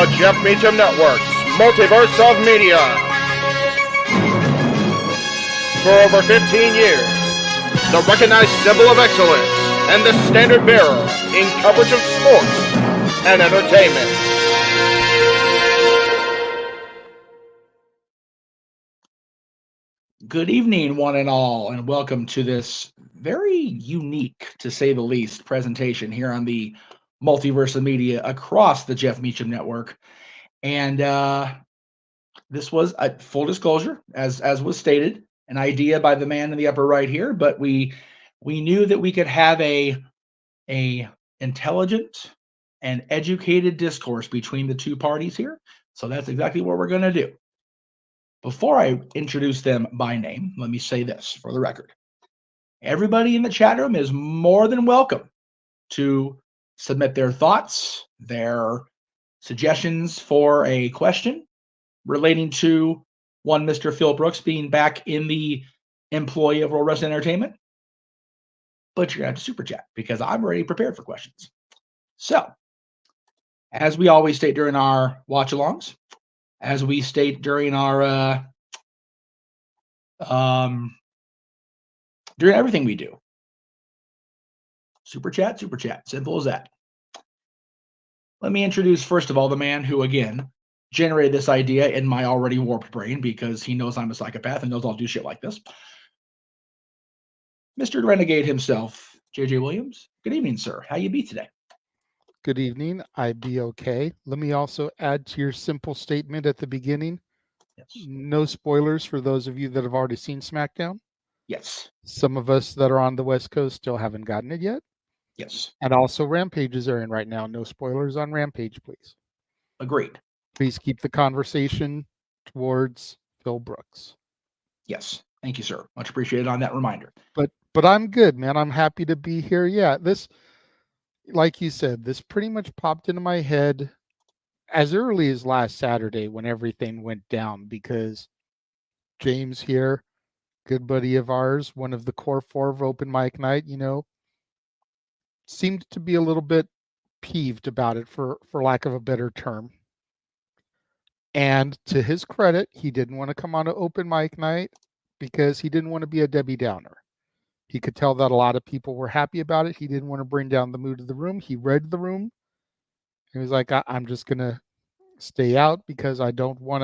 The Jeff Meacham Network's Multiverse of Media. For over 15 years, the recognized symbol of excellence and the standard bearer in coverage of sports and entertainment. Good evening, one and all, and welcome to this very unique, to say the least, presentation here on the Multiverse of Media across the Jeff Meacham Network. And this was, a full disclosure, as was stated, an idea by the man in the upper right here, but we knew that we could have a intelligent and educated discourse between the two parties here. So that's exactly what we're going to do. Before I introduce them by name, let me say this for the record. Everybody in the chat room is more than welcome to submit their thoughts, their suggestions for a question relating to one Mr. Phil Brooks being back in the employee of World Wrestling Entertainment. But you're going to have to super chat because I'm already prepared for questions. So, as we always state during our watch-alongs, as we state during our during everything we do, super chat, simple as that. Let me introduce first of all the man who again generated this idea in my already warped brain because he knows I'm a psychopath and knows I'll do shit like this. Mr. Renegade himself, JJ Williams. Good evening, sir. How you be today? Good evening. I be okay. Let me also add to your simple statement at the beginning. Yes. No spoilers for those of you that have already seen SmackDown. Yes. Some of us that are on the West Coast still haven't gotten it yet. Yes. And also Rampage is airing right now. No spoilers on Rampage, please. Agreed. Please keep the conversation towards Phil Brooks. Yes. Thank you, sir. Much appreciated on that reminder. But I'm good, man. I'm happy to be here. Yeah, this, like you said, this pretty much popped into my head as early as last Saturday when everything went down because James here, good buddy of ours, one of the core four of Open Mic Night, seemed to be a little bit peeved about it for lack of a better term. And to his credit, he didn't want to come on to Open Mic Night because he didn't want to be a Debbie Downer. He could tell that a lot of people were happy about it. He didn't want to bring down the mood of the room. He read the room. He was like, I'm just going to stay out because I don't want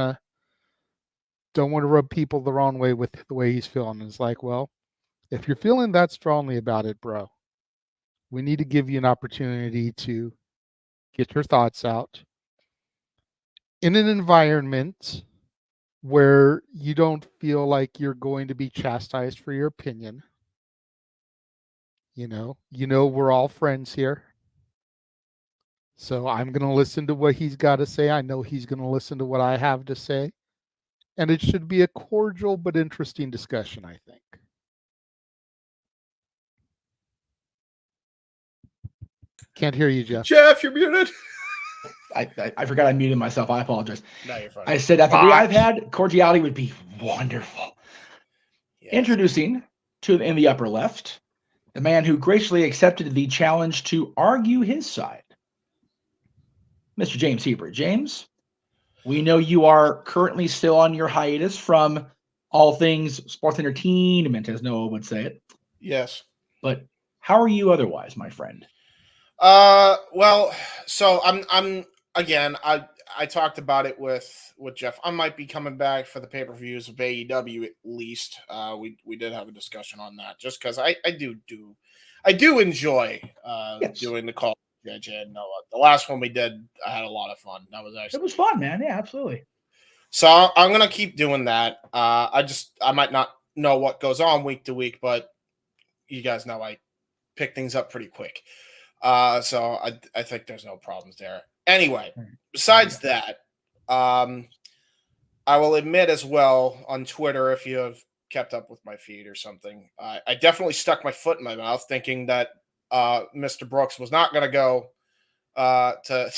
to rub people the wrong way with the way he's feeling. And it's like, well, if you're feeling that strongly about it, bro, we need to give you an opportunity to get your thoughts out in an environment where you don't feel like you're going to be chastised for your opinion. We're all friends here. So I'm going to listen to what he's got to say. I know he's going to listen to what I have to say. And it should be a cordial but interesting discussion, I think. Can't hear you, Jeff. Jeff, you're muted. I forgot I muted myself. I apologize. No, you're fine. I said after the I've had, cordiality would be wonderful. Yes. Introducing in the upper left, the man who graciously accepted the challenge to argue his side, Mr. James Hebert. James, we know you are currently still on your hiatus from all things sports entertainment, as Noah would say it. Yes. But how are you otherwise, my friend? Well, so I'm again, I talked about it with Jeff. I might be coming back for the pay-per-views of AEW at least. We did have a discussion on that just because I do enjoy doing the call. JJ and Noah. The last one we did, I had a lot of fun. It was fun, man. Yeah, absolutely. So I'm gonna keep doing that. I might not know what goes on week to week, but you guys know I pick things up pretty quick. So I think there's no problems there. Anyway, besides that, I will admit as well on Twitter, if you have kept up with my feed or something, I definitely stuck my foot in my mouth thinking that Mr. Brooks was not going to go to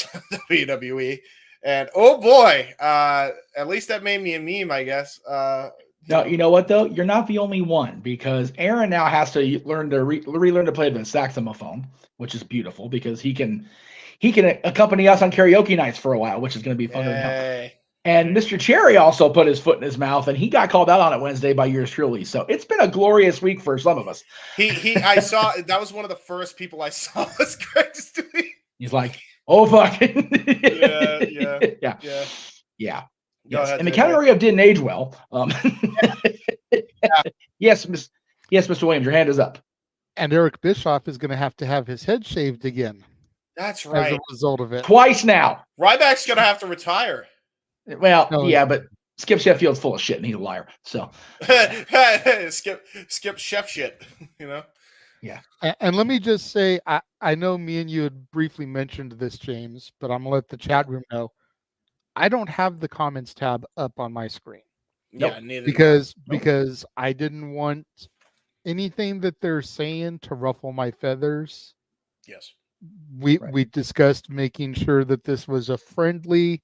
WWE. And oh boy, at least that made me a meme, I guess. No, you know what though? You're not the only one because Aaron now has to learn to relearn to play the saxophone, which is beautiful because he can he can accompany us on karaoke nights for a while, which is going to be fun. Hey. And Mr. Cherry also put his foot in his mouth, and he got called out on it Wednesday by yours truly. So it's been a glorious week for some of us. I saw that was one of the first people I saw was Greg's tweet. He's like, "Oh fuck." Yeah. Yes. Ahead, In the JJ. category of didn't age well. Yes, Mr. Williams, your hand is up. And Eric Bischoff is going to have his head shaved again. That's right. As a result of it. Twice now. Ryback's going to have to retire. Well, yeah, but Skip Sheffield's full of shit and he's a liar. So Skip chef shit, you know? Yeah. And let me just say, I know me and you had briefly mentioned this, James, but I'm going to let the chat room know. I don't have the comments tab up on my screen. Yeah, neither. Because I didn't want anything that they're saying to ruffle my feathers. Yes. We discussed making sure that this was a friendly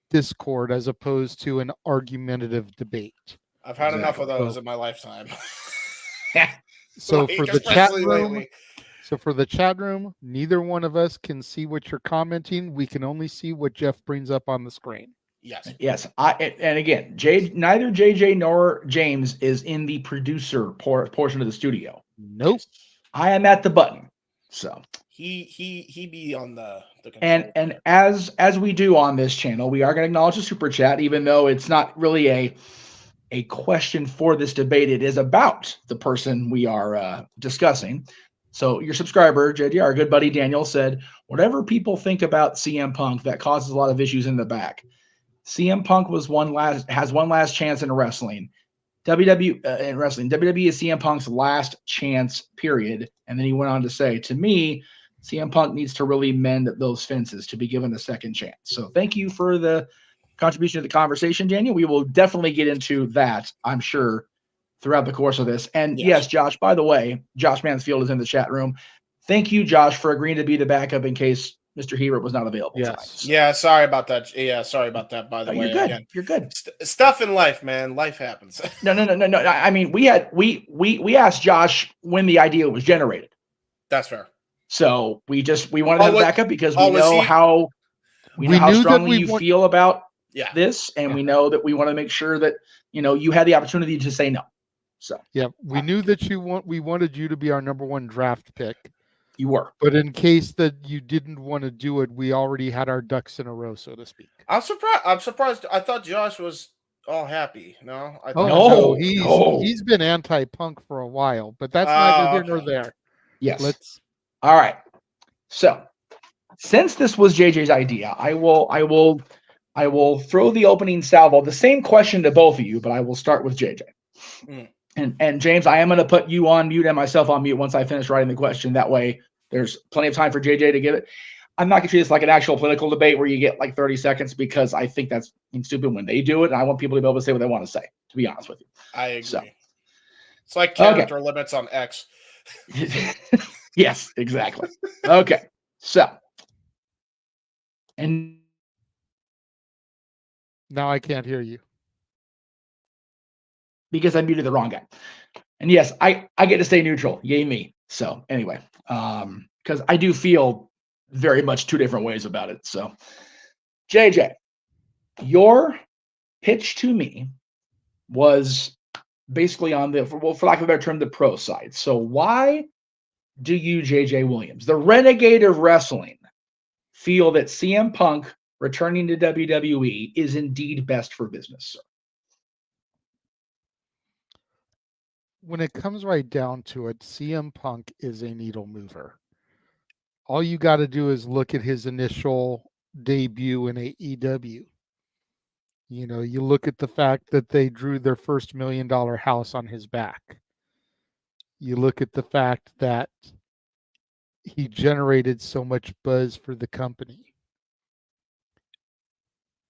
Discord as opposed to an argumentative debate. I've had enough of those in my lifetime. So for the chat room, neither one of us can see what you're commenting. We can only see what Jeff brings up on the screen. Yes. And again, neither JJ nor James is in the producer portion of the studio. Nope. I am at the button. So he be on the control. And as we do on this channel, we are going to acknowledge the super chat, even though it's not really a question for this debate. It is about the person we are discussing. So your subscriber, JD, our good buddy Daniel, said, whatever people think about CM Punk, that causes a lot of issues in the back. CM Punk has one last chance in wrestling. WWE is CM Punk's last chance, period. And then he went on to say, to me, CM Punk needs to really mend those fences to be given a second chance. So thank you for the contribution to the conversation, Daniel. We will definitely get into that, I'm sure, throughout the course of this. And yes, Josh, by the way, Josh Mansfield is in the chat room. Thank you, Josh, for agreeing to be the backup in case Mr. Hebert was not available tonight. So. Yeah, sorry about that. Yeah, sorry about that, by the way. You're good. Again. You're good. Stuff in life, man. Life happens. No. I mean, we asked Josh when the idea was generated. That's fair. So we wanted to back up because we know how strongly you feel about this, and we know that we want to make sure that you had the opportunity to say no. So we knew that we wanted you to be our number one draft pick. You were, but in case that you didn't want to do it, we already had our ducks in a row, so to speak. I'm surprised. I thought Josh was all happy. No, he's been anti-Punk for a while, but that's neither here nor there. Yes. All right. So, since this was JJ's idea, I will throw the opening salvo. The same question to both of you, but I will start with JJ. And James, I am going to put you on mute and myself on mute once I finish writing the question. That way, there's plenty of time for JJ to give it. I'm not going to treat this like an actual political debate where you get like 30 seconds because I think that's stupid when they do it. And I want people to be able to say what they want to say, to be honest with you. I agree. So, it's like character limits on X. Yes, exactly. Okay. So, and now I can't hear you. Because I muted the wrong guy. And yes, I get to stay neutral. Yay me. So anyway, because I do feel very much two different ways about it. So JJ, your pitch to me was basically on for lack of a better term, the pro side. So why do you, JJ Williams, the renegade of wrestling, feel that CM Punk returning to WWE is indeed best for business, sir? When it comes right down to it, CM Punk is a needle mover. All you got to do is look at his initial debut in AEW. You look at the fact that they drew their first $1 million house on his back. You look at the fact that he generated so much buzz for the company.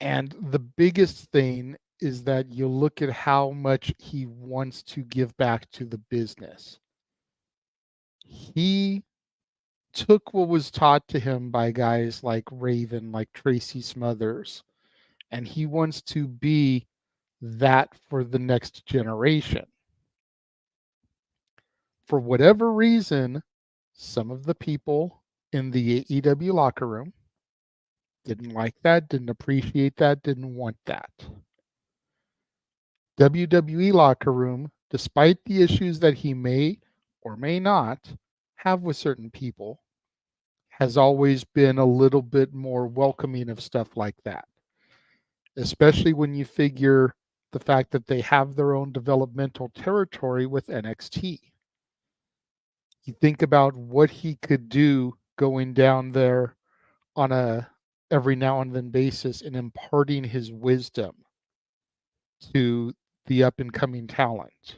And the biggest thing is that you look at how much he wants to give back to the business. He took what was taught to him by guys like Raven, like Tracy Smothers, and he wants to be that for the next generation. For whatever reason, some of the people in the AEW locker room Didn't like that, didn't appreciate that, didn't want that. WWE locker room, despite the issues that he may or may not have with certain people, has always been a little bit more welcoming of stuff like that. Especially when you figure the fact that they have their own developmental territory with NXT. You think about what he could do going down there on a every now and then basis and imparting his wisdom to the up and coming talent.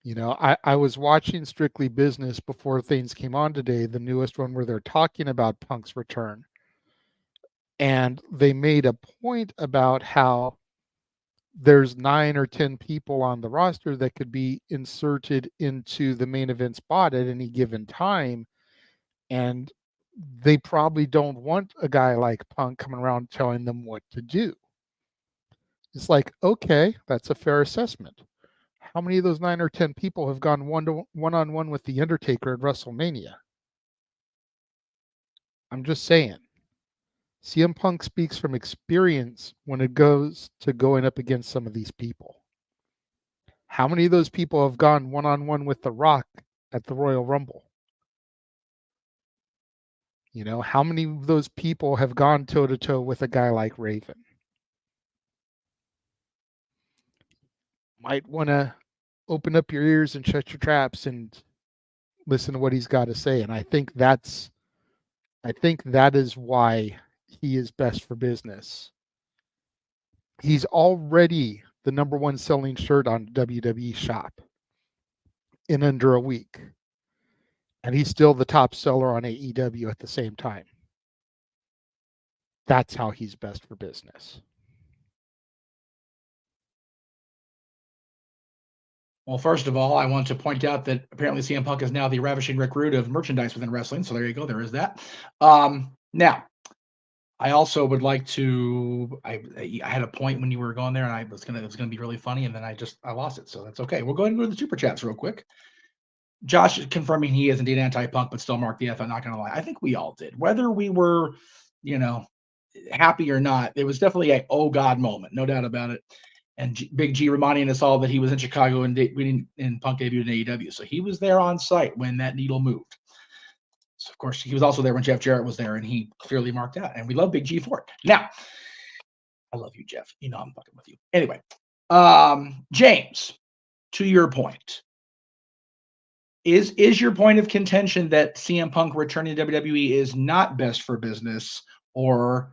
You know, I was watching Strictly Business before things came on today, the newest one where they're talking about Punk's return. And they made a point about how there's 9 or 10 people on the roster that could be inserted into the main event spot at any given time. And they probably don't want a guy like Punk coming around telling them what to do. It's like, okay, that's a fair assessment. How many of those 9 or 10 people have gone one-on-one with The Undertaker at WrestleMania? I'm just saying. CM Punk speaks from experience when it goes to going up against some of these people. How many of those people have gone one-on-one with The Rock at the Royal Rumble? You know, how many of those people have gone toe-to-toe with a guy like Raven? Might want to open up your ears and shut your traps and listen to what he's got to say. And I think that is why he is best for business. He's already the number 1 selling shirt on WWE Shop in under a week. And he's still the top seller on AEW at the same time. That's how he's best for business. Well, first of all, I want to point out that apparently CM Punk is now the ravishing recruit of merchandise within wrestling. So there you go. There is that. Now, I also would like to. I had a point when you were going there, and it was gonna be really funny, and then I lost it. So that's okay. We'll go ahead and go to the super chats real quick. Josh is confirming he is indeed anti-Punk, but still marked the F. I'm not gonna lie. I think we all did, whether we were, happy or not. There was definitely a oh god moment, no doubt about it. And Big G reminding us all that he was in Chicago and Punk debuted in AEW. So he was there on site when that needle moved. So, of course, he was also there when Jeff Jarrett was there, and he clearly marked out. And we love Big G for it. Now, I love you, Jeff. You know I'm fucking with you. Anyway, James, to your point, is your point of contention that CM Punk returning to WWE is not best for business, or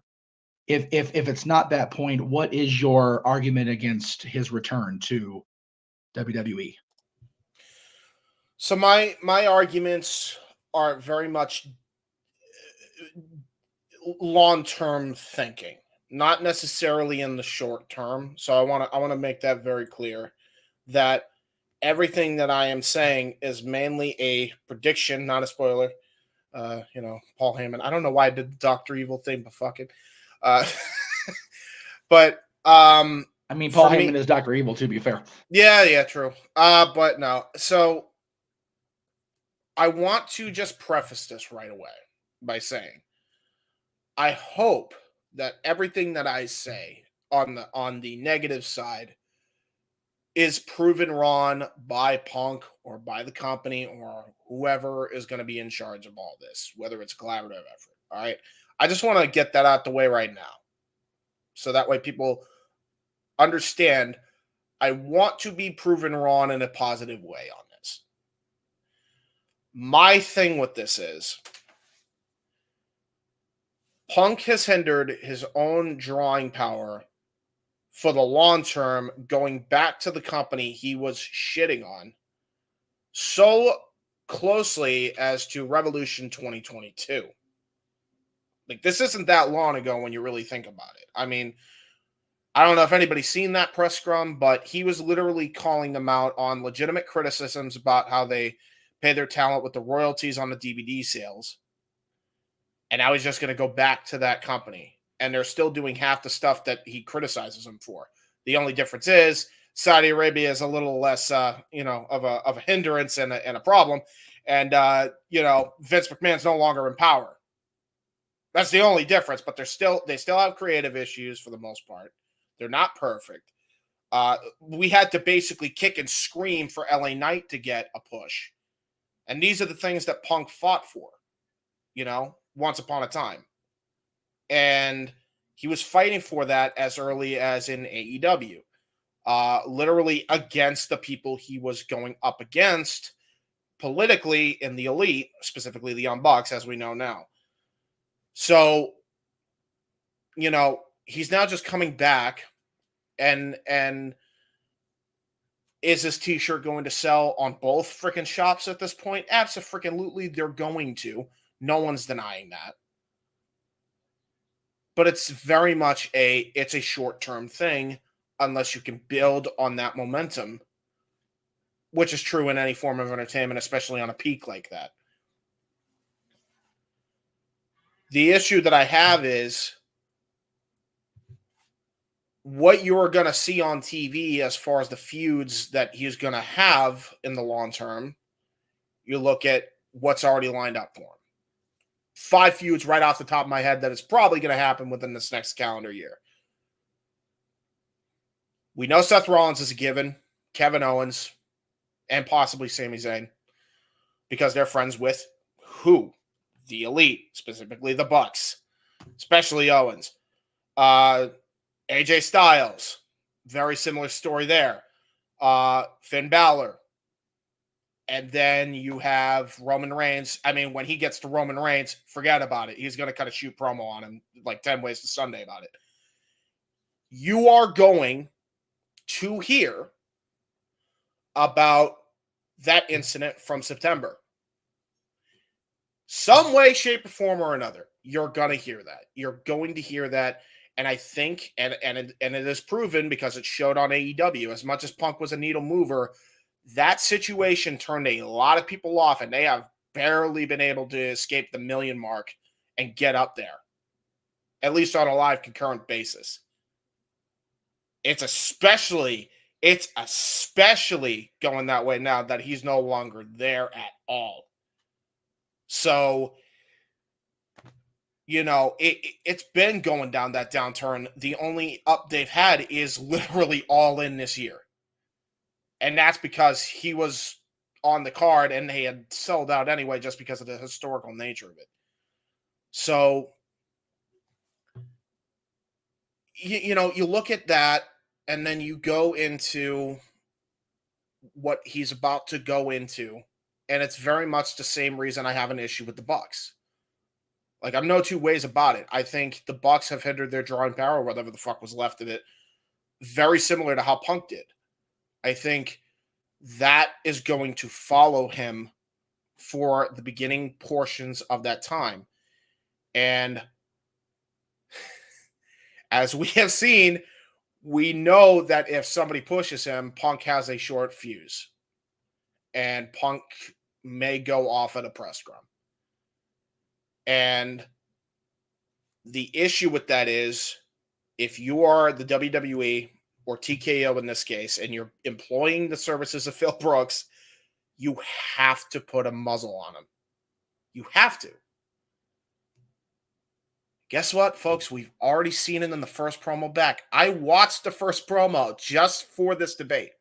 if it's not that point, what is your argument against his return to WWE? So my arguments are very much long-term thinking, not necessarily in the short term. So I want to make that very clear that everything that I am saying is mainly a prediction, not a spoiler. Paul Heyman. I don't know why I did the Dr. Evil thing, but fuck it. But I mean, Paul Heyman is Dr. Evil, to be fair. Yeah, true. But no. So I want to just preface this right away by saying I hope that everything that I say on the negative side is proven wrong by Punk or by the company or whoever is going to be in charge of all this, whether it's a collaborative effort. All right. I just want to get that out the way right now. So that way people understand I want to be proven wrong in a positive way on this. My thing with this is Punk has hindered his own drawing power for the long term, going back to the company he was shitting on so closely as to Revolution 2022. Like, this isn't that long ago when you really think about it. I mean, I don't know if anybody's seen that press scrum, but he was literally calling them out on legitimate criticisms about how they pay their talent with the royalties on the DVD sales. And now he's just going to go back to that company. And they're still doing half the stuff that he criticizes them for. The only difference is Saudi Arabia is a little less, of a hindrance and a problem. And, Vince McMahon's no longer in power. That's the only difference, but they still have creative issues for the most part. They're not perfect. We had to basically kick and scream for LA Knight to get a push. And these are the things that Punk fought for, once upon a time. And he was fighting for that as early as in AEW, literally against the people he was going up against politically in the Elite, specifically the Young Bucks, as we know now. So, he's now just coming back, and is this t-shirt going to sell on both freaking shops at this point? Absolutely, they're going to. No one's denying that. But it's very much it's a short-term thing unless you can build on that momentum, which is true in any form of entertainment, especially on a peak like that. The issue that I have is what you're going to see on TV as far as the feuds that he's going to have in the long term. You look at what's already lined up for him. 5 feuds right off the top of my head that is probably going to happen within this next calendar year. We know Seth Rollins is a given, Kevin Owens, and possibly Sami Zayn, because they're friends with who? The Elite, specifically the Bucks, especially Owens. AJ Styles, very similar story there. Finn Balor. And then you have Roman Reigns. I mean, when he gets to Roman Reigns, forget about it. He's going to cut a shoot promo on him, like 10 Ways to Sunday about it. You are going to hear about that incident from September. Some way, shape, or form or another, you're going to hear that. You're going to hear that. And I think, and it is proven because it showed on AEW, as much as Punk was a needle mover, that situation turned a lot of people off, and they have barely been able to escape the 1 million mark and get up there, at least on a live concurrent basis. It's especially going that way now that he's no longer there at all. So, it's been going down that downturn. The only up they've had is literally All In this year. And that's because he was on the card and they had sold out anyway just because of the historical nature of it. So, you look at that and then you go into what he's about to go into, and it's very much the same reason I have an issue with the Bucks. Like, I'm no two ways about it. I think the Bucks have hindered their drawing power, whatever the fuck was left of it, very similar to how Punk did. I think that is going to follow him for the beginning portions of that time. And as we have seen, we know that if somebody pushes him, Punk has a short fuse. And Punk may go off at a press scrum. And the issue with that is, if you are the WWE or TKO in this case, and you're employing the services of Phil Brooks, you have to put a muzzle on him. You have to. Guess what, folks? We've already seen it in the first promo back. I watched the first promo just for this debate.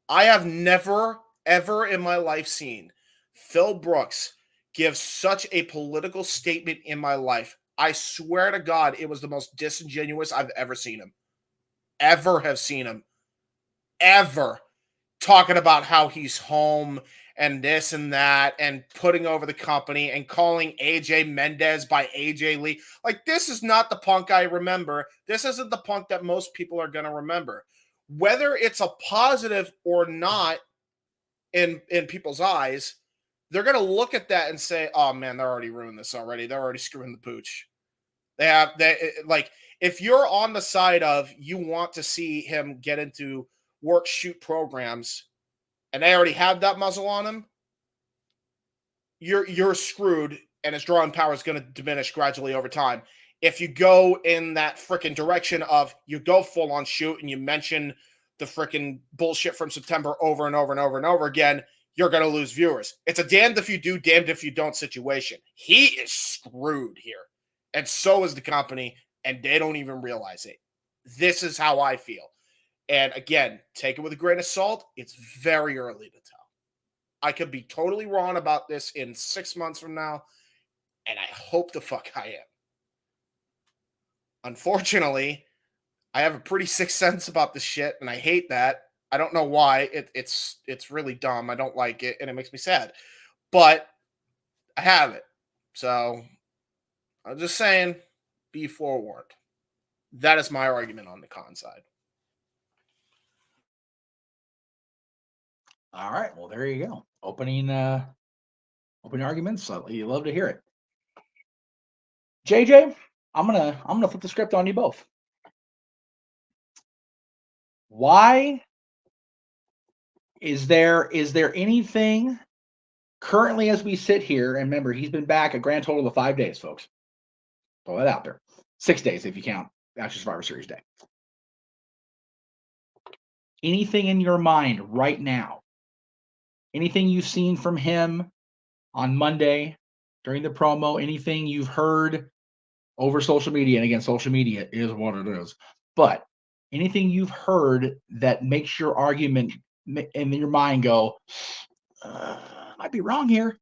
I have never, ever in my life seen Phil Brooks give such a political statement in my life. I swear to God, it was the most disingenuous I've ever seen him. Ever have seen him. Ever. Talking about how he's home and this and that and putting over the company and calling AJ Mendez by AJ Lee. Like, this is not the Punk I remember. This isn't the Punk that most people are going to remember. Whether it's a positive or not in people's eyes, they're going to look at that and say, oh man, they're already ruined this already. They're already screwing the pooch. If you're on the side of you want to see him get into work shoot programs and they already have that muzzle on him, you're screwed, and his drawing power is going to diminish gradually over time. If you go in that freaking direction of you go full on shoot and you mention the freaking bullshit from September over and over and over and over again, you're going to lose viewers. It's a damned if you do, damned if you don't situation. He is screwed here. And so is the company, and they don't even realize it. This is how I feel. And again, take it with a grain of salt. It's very early to tell. I could be totally wrong about this in 6 months from now, and I hope the fuck I am. Unfortunately, I have a pretty sixth sense about this shit, and I hate that. I don't know why. It's really dumb. I don't like it, and it makes me sad. But I have it. So I'm just saying, be forewarned. That is my argument on the con side. All right. Well, there you go. Opening arguments. So you love to hear it. JJ, I'm gonna flip the script on you both. Why is there anything currently as we sit here? And remember, he's been back a grand total of 5 days, folks. Throw that out there. 6 days if you count Actual Survivor Series Day. Anything in your mind right now? Anything you've seen from him on Monday during the promo? Anything you've heard over social media? And again, social media is what it is. But anything you've heard that makes your argument in your mind go, might be wrong here.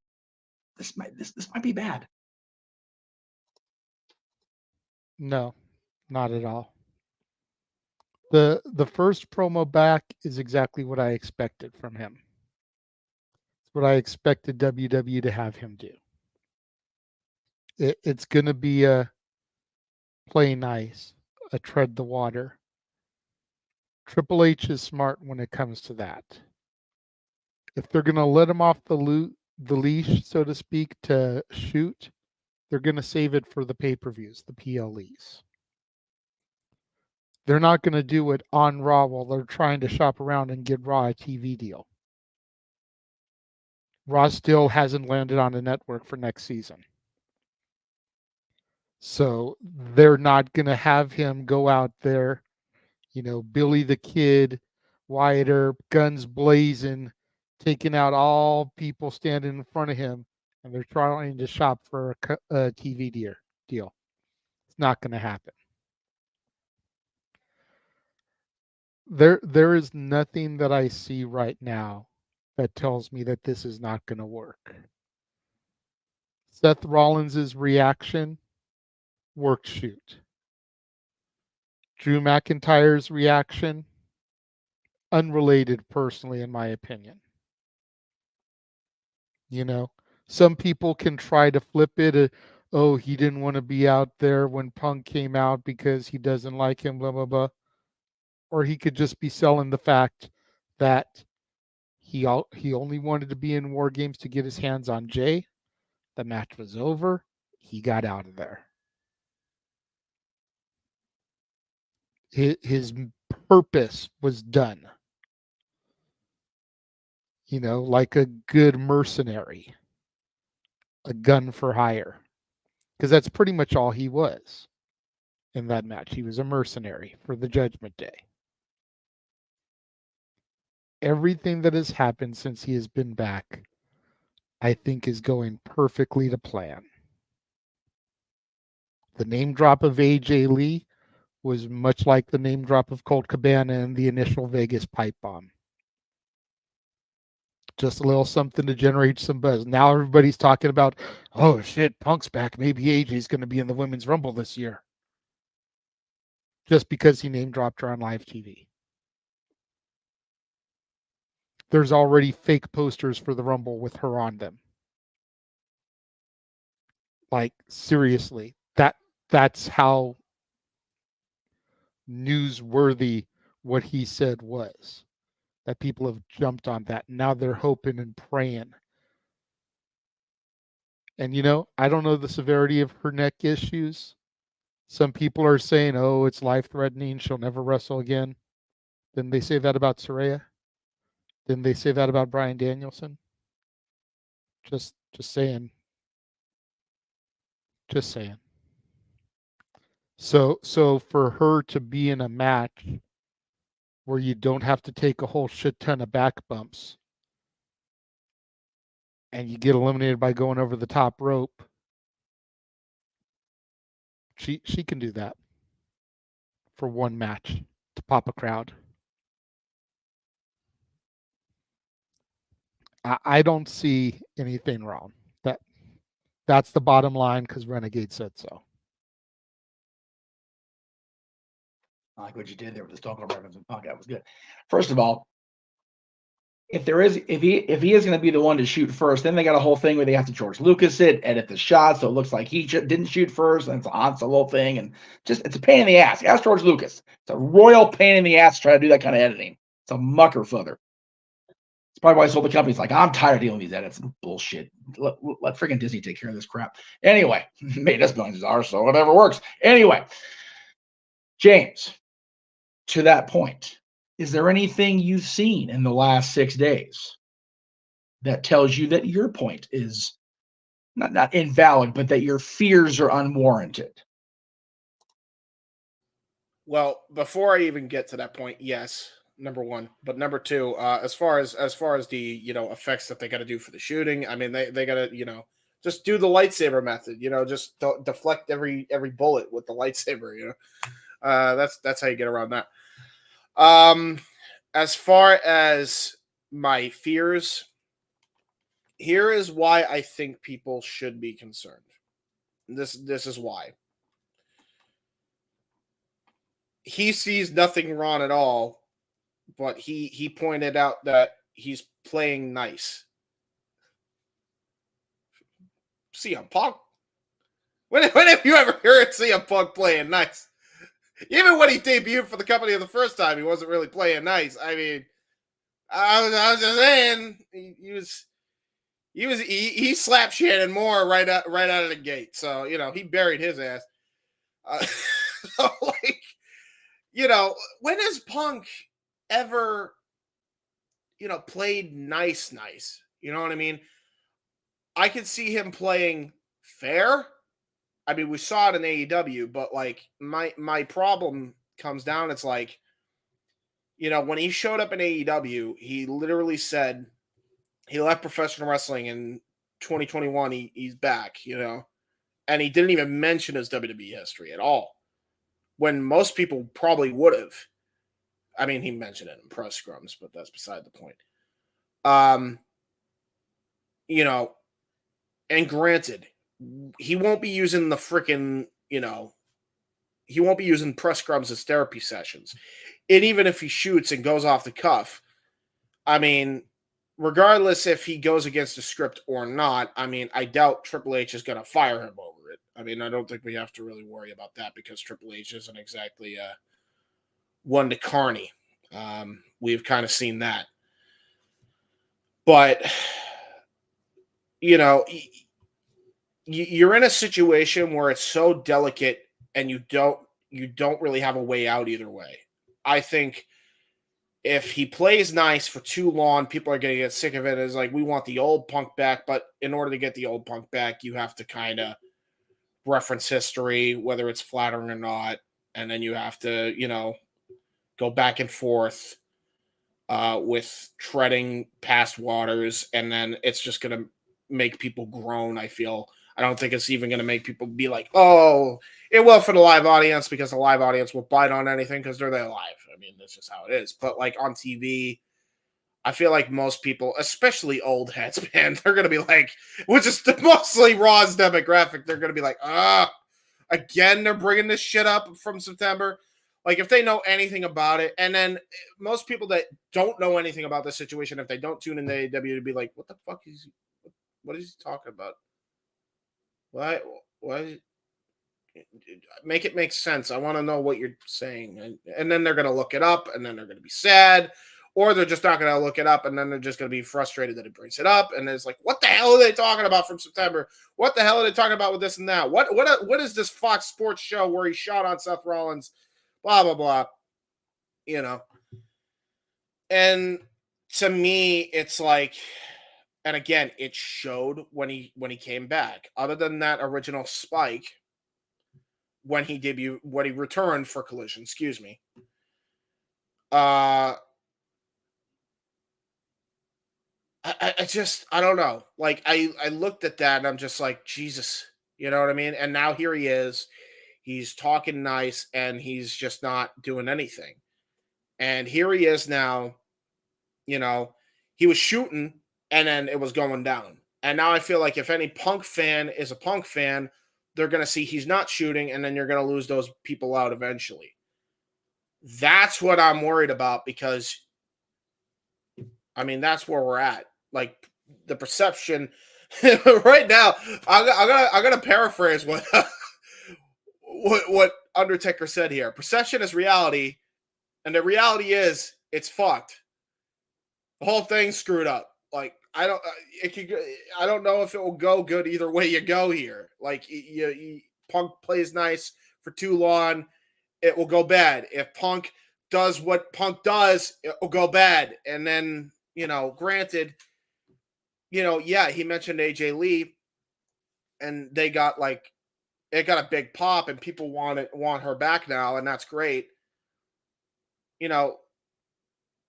This might be bad. No, not at all. The first promo back is exactly what I expected from him. It's what I expected WWE to have him do. It's going to be a play nice, a tread the water. Triple H is smart when it comes to that. If they're going to let him off the leash, so to speak, to shoot, they're going to save it for the pay-per-views, the PLEs. They're not going to do it on Raw while they're trying to shop around and get Raw a TV deal. Raw still hasn't landed on a network for next season. So they're not going to have him go out there, Billy the Kid, Wyatt Earp, guns blazing, taking out all people standing in front of him, and they're trying to shop for a TV deal. It's not going to happen. There is nothing that I see right now that tells me that this is not going to work. Seth Rollins' reaction, work shoot. Drew McIntyre's reaction, unrelated personally, in my opinion. Some people can try to flip it. Oh, he didn't want to be out there when Punk came out because he doesn't like him, blah, blah, blah. Or he could just be selling the fact that he only wanted to be in War Games to get his hands on Jay. The match was over. He got out of there. His purpose was done. Like a good mercenary, a gun for hire. Because that's pretty much all he was in that match. He was a mercenary for the Judgment Day. Everything that has happened since he has been back, I think, is going perfectly to plan. The name drop of AJ Lee was much like the name drop of Colt Cabana in the initial Vegas pipe bomb. Just a little something to generate some buzz. Now everybody's talking about, oh shit, Punk's back. Maybe AJ's going to be in the Women's Rumble this year. Just because he name dropped her on live TV. There's already fake posters for the Rumble with her on them. Like, seriously, that's how newsworthy what he said was. That people have jumped on that. Now they're hoping and praying. And I don't know the severity of her neck issues. Some people are saying, oh, it's life-threatening. She'll never wrestle again. Didn't they say that about Saraya? Didn't they say that about Bryan Danielson? Just saying. Just saying. So for her to be in a match where you don't have to take a whole shit ton of back bumps and you get eliminated by going over the top rope, she can do that for one match to pop a crowd. I don't see anything wrong. That's the bottom line because Renegade said so. I like what you did there with the Stone Cold reference and Punk. That was good. First of all, if he is going to be the one to shoot first, then they got a whole thing where they have to George Lucas it, edit the shot so it looks like he didn't shoot first, and it's a Han Solo thing, and it's a pain in the ass. Ask George Lucas. It's a royal pain in the ass to try to do that kind of editing. It's a mucker further. It's probably why sold the company's like, I'm tired of dealing with these edits and bullshit. Let freaking Disney take care of this crap. Anyway, made us billions of dollars, so whatever works. Anyway, James, to that point, is there anything you've seen in the last 6 days that tells you that your point is not invalid, but that your fears are unwarranted? Well, before I even get to that point, yes, number one. But number two, as far as the effects that they got to do for the shooting, I mean they got to just do the lightsaber method. Just deflect every bullet with the lightsaber. That's how you get around that. As far as my fears, here is why I think people should be concerned. This is why. He sees nothing wrong at all, but he pointed out that he's playing nice. CM Punk? When have you ever heard CM Punk playing nice? Even when he debuted for the company the first time, he wasn't really playing nice. I mean, I was just saying he slapped Shannon Moore right out of the gate. So he buried his ass. So when has Punk ever played nice? You know what I mean? I could see him playing fair. I mean, we saw it in AEW, but my problem comes down. It's like, when he showed up in AEW, he literally said he left professional wrestling in 2021. He's back, and he didn't even mention his WWE history at all, when most people probably would have. I mean, he mentioned it in press scrums, but that's beside the point. And granted, he won't be using the freaking, he won't be using press scrums as therapy sessions. And even if he shoots and goes off the cuff, I mean, regardless if he goes against the script or not, I mean, I doubt Triple H is going to fire him over it. I mean, I don't think we have to really worry about that because Triple H isn't exactly one to carny. We've kind of seen that. But, you're in a situation where it's so delicate and you don't really have a way out either way. I think if he plays nice for too long, people are going to get sick of it. It's like, we want the old Punk back, but in order to get the old Punk back, you have to kind of reference history, whether it's flattering or not, and then you have to, go back and forth with treading past waters, and then it's just going to make people groan, I feel. I don't think it's even going to make people be like, oh, it will for the live audience, because the live audience will bite on anything because they're there live. I mean, that's just how it is. But on TV, I feel like most people, especially old heads, man, they're going to be like, which is mostly Raw's demographic, they're going to be like, again, they're bringing this shit up from September. If they know anything about it, and then most people that don't know anything about this situation, if they don't tune in to AEW, to be like, what the fuck is what is he talking about? Why? Make it make sense. I want to know what you're saying. And then they're going to look it up, and then they're going to be sad, or they're just not going to look it up, and then they're just going to be frustrated that it brings it up. And it's like, what the hell are they talking about from September? What the hell are they talking about with this and that? What is this Fox Sports show where he shot on Seth Rollins? Blah, blah, blah. And to me, it's like, and again, it showed when he came back. Other than that original spike, when he returned for Collision, excuse me. I don't know. Like I looked at that and I'm just like, Jesus, you know what I mean? And now here he is. He's talking nice and he's just not doing anything. And here he is now, you know, he was shooting and then it was going down. And now I feel like if any Punk fan is a Punk fan, they're going to see he's not shooting and then you're going to lose those people out eventually. That's what I'm worried about because I mean, that's where we're at. Like the perception right now, I'm gonna paraphrase what Undertaker said here. Perception is reality, and the reality is it's fucked. The whole thing's screwed up. Like I don't know if it will go good either way you go here. Like Punk plays nice for too long, it will go bad. If Punk does what Punk does, it will go bad. And then, granted, yeah, he mentioned AJ Lee, and they got it got a big pop, and people want her back now, and that's great. Long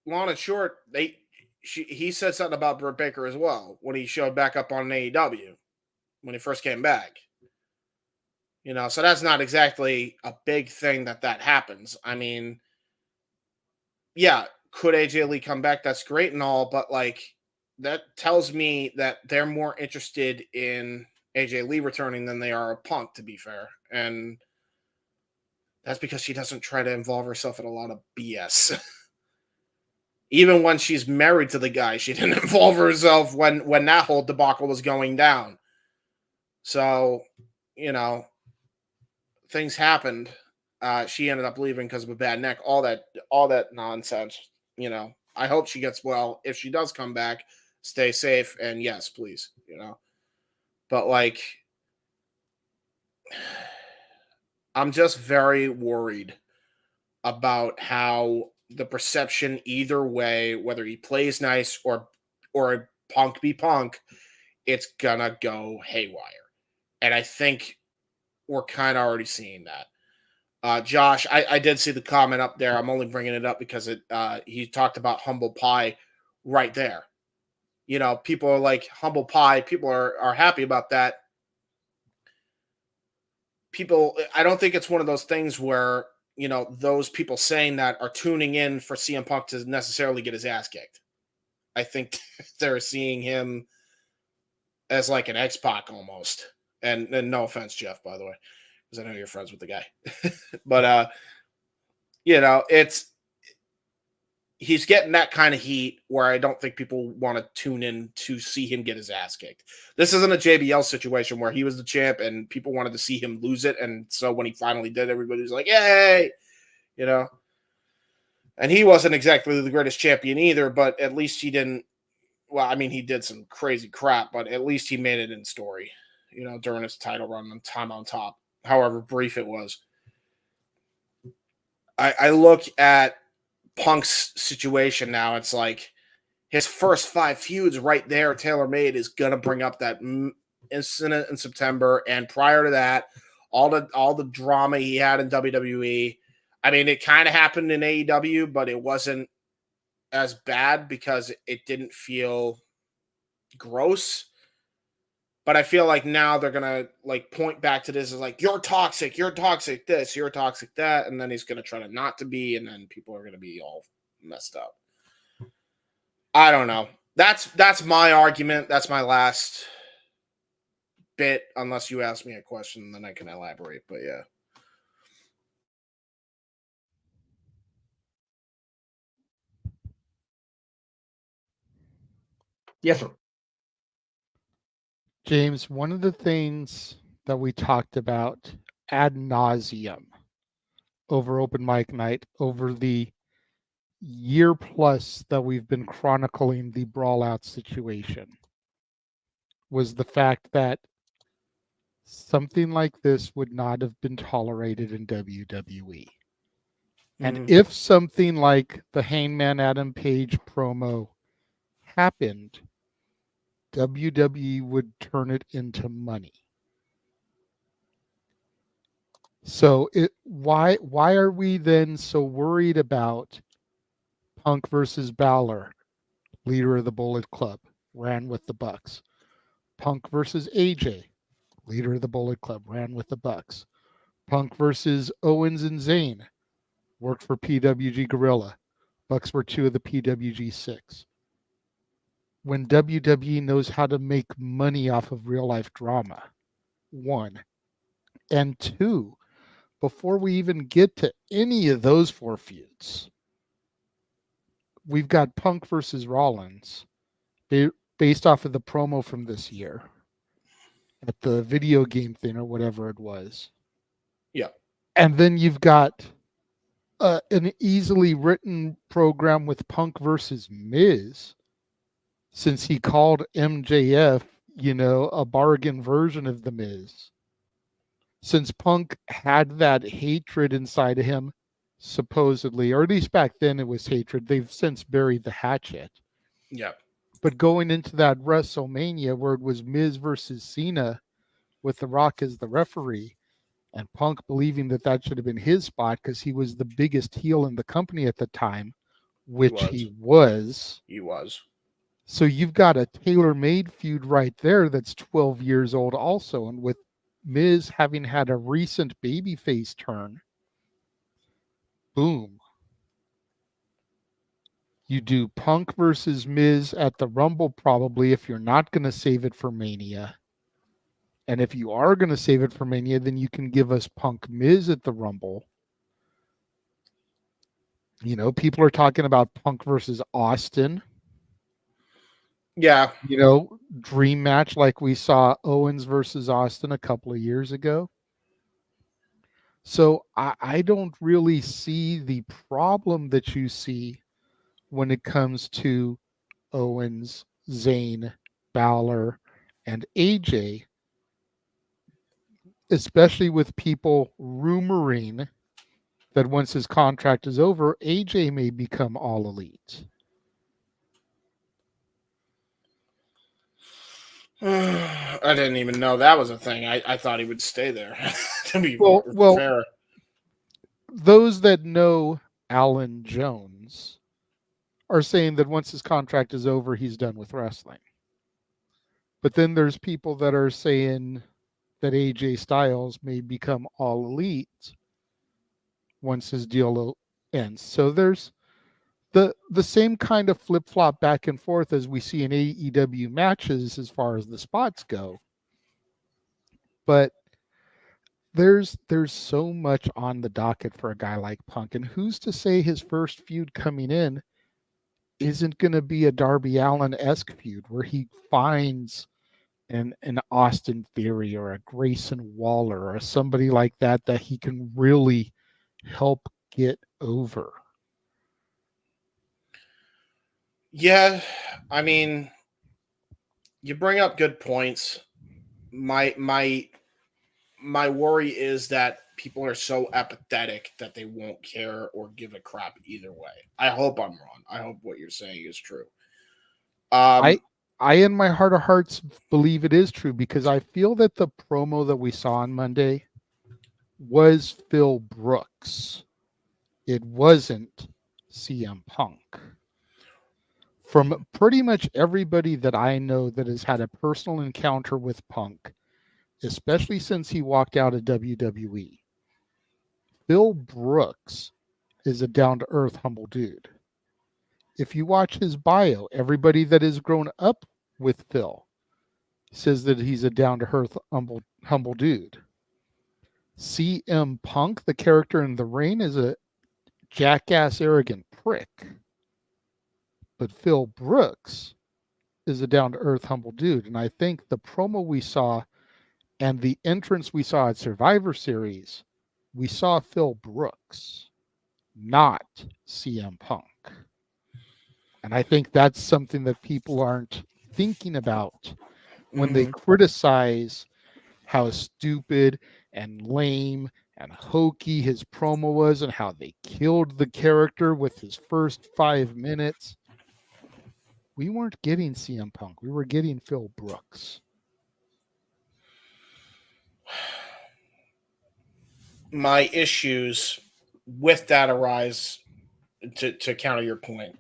and short, he said something about Britt Baker as well when he showed back up on AEW when he first came back. So that's not exactly a big thing that happens. I mean, yeah, could AJ Lee come back? That's great and all, but that tells me that they're more interested in AJ Lee returning than they are a Punk, to be fair. And that's because she doesn't try to involve herself in a lot of BS. Even when she's married to the guy, she didn't involve herself when that whole debacle was going down. So, things happened. She ended up leaving because of a bad neck. All that nonsense. I hope she gets well. If she does come back, stay safe, and yes, please. But I'm just very worried about how the perception either way, whether he plays nice or Punk be Punk, it's gonna go haywire. And I think we're kind of already seeing that. Josh, I did see the comment up there. I'm only bringing it up because he talked about humble pie right there. People are like humble pie. People are happy about that. I don't think it's one of those things where, those people saying that are tuning in for CM Punk to necessarily get his ass kicked. I think they're seeing him as like an X-Pac almost. And no offense, Jeff, by the way, because I know you're friends with the guy. But, he's getting that kind of heat where I don't think people want to tune in to see him get his ass kicked. This isn't a JBL situation where he was the champ and people wanted to see him lose it. And so when he finally did, everybody was like, yay, and he wasn't exactly the greatest champion either, but at least he didn't. Well, I mean, he did some crazy crap, but at least he made it in story, during his title run and time on top, however brief it was. I look at Punk's situation now. It's like his first 5 feuds right there, tailor-made, is gonna bring up that incident in September, and prior to that, all the drama he had in WWE. I mean, it kind of happened in AEW, but it wasn't as bad because it didn't feel gross. But I feel like now they're gonna point back to this as you're toxic this, you're toxic that, and then he's gonna try to not to be, and then people are gonna be all messed up. I don't know. That's my argument. That's my last bit. Unless you ask me a question, then I can elaborate. But yeah. Yes, sir. James, one of the things that we talked about ad nauseum over open mic night, over the year plus that we've been chronicling the brawl out situation, was the fact that something like this would not have been tolerated in WWE. And if something like the Hangman Adam Page promo happened, WWE would turn it into money. So why are we then so worried about Punk versus Balor, leader of the Bullet Club, ran with the Bucks. Punk versus AJ, leader of the Bullet Club, ran with the Bucks. Punk versus Owens and Zayn, worked for PWG Gorilla. Bucks were 2 of the PWG 6. When WWE knows how to make money off of real life drama, 1. And 2, before we even get to any of those 4 feuds, we've got Punk versus Rollins based off of the promo from this year at the video game thing or whatever it was. Yeah. And then you've got an easily written program with Punk versus Miz, since he called MJF, a bargain version of the Miz. Since Punk had that hatred inside of him, supposedly, or at least back then it was hatred. They've since buried the hatchet. Yeah. But going into that WrestleMania where it was Miz versus Cena with The Rock as the referee, and Punk believing that should have been his spot because he was the biggest heel in the company at the time, which he was. He was. So you've got a tailor-made feud right there that's 12 years old also. And with Miz having had a recent babyface turn, boom. You do Punk versus Miz at the Rumble probably if you're not going to save it for Mania. And if you are going to save it for Mania, then you can give us Punk Miz at the Rumble. People are talking about Punk versus Austin. Yeah. Dream match like we saw Owens versus Austin a couple of years ago. So I don't really see the problem that you see when it comes to Owens, Zayn, Balor, and AJ, especially with people rumoring that once his contract is over, AJ may become All Elite. I didn't even know that was a thing. I thought he would stay there. To be well, fair. Those that know Alan Jones are saying that once his contract is over, he's done with wrestling. But then there's people that are saying that AJ Styles may become All Elite once his deal ends. So there's the same kind of flip-flop back and forth as we see in AEW matches as far as the spots go. But there's so much on the docket for a guy like Punk. And who's to say his first feud coming in isn't going to be a Darby Allin-esque feud where he finds an Austin Theory or a Grayson Waller or somebody like that he can really help get over. Yeah, I mean, you bring up good points. My worry is that people are so apathetic that they won't care or give a crap either way. I hope I'm wrong. I hope what you're saying is true. I in my heart of hearts believe it is true because I feel that the promo that we saw on Monday was Phil Brooks. It wasn't CM Punk. From pretty much everybody that I know that has had a personal encounter with Punk, especially since he walked out of WWE, Phil Brooks is a down-to-earth, humble dude. If you watch his bio, everybody that has grown up with Phil says that he's a down-to-earth, humble dude. CM Punk, the character in the ring, is a jackass, arrogant prick. But Phil Brooks is a down-to-earth, humble dude. And I think the promo we saw and the entrance we saw at Survivor Series, we saw Phil Brooks, not CM Punk. And I think that's something that people aren't thinking about when they criticize how stupid and lame and hokey his promo was and how they killed the character with his first 5 minutes. We weren't getting CM Punk. We were getting Phil Brooks. My issues with that arise to counter your point.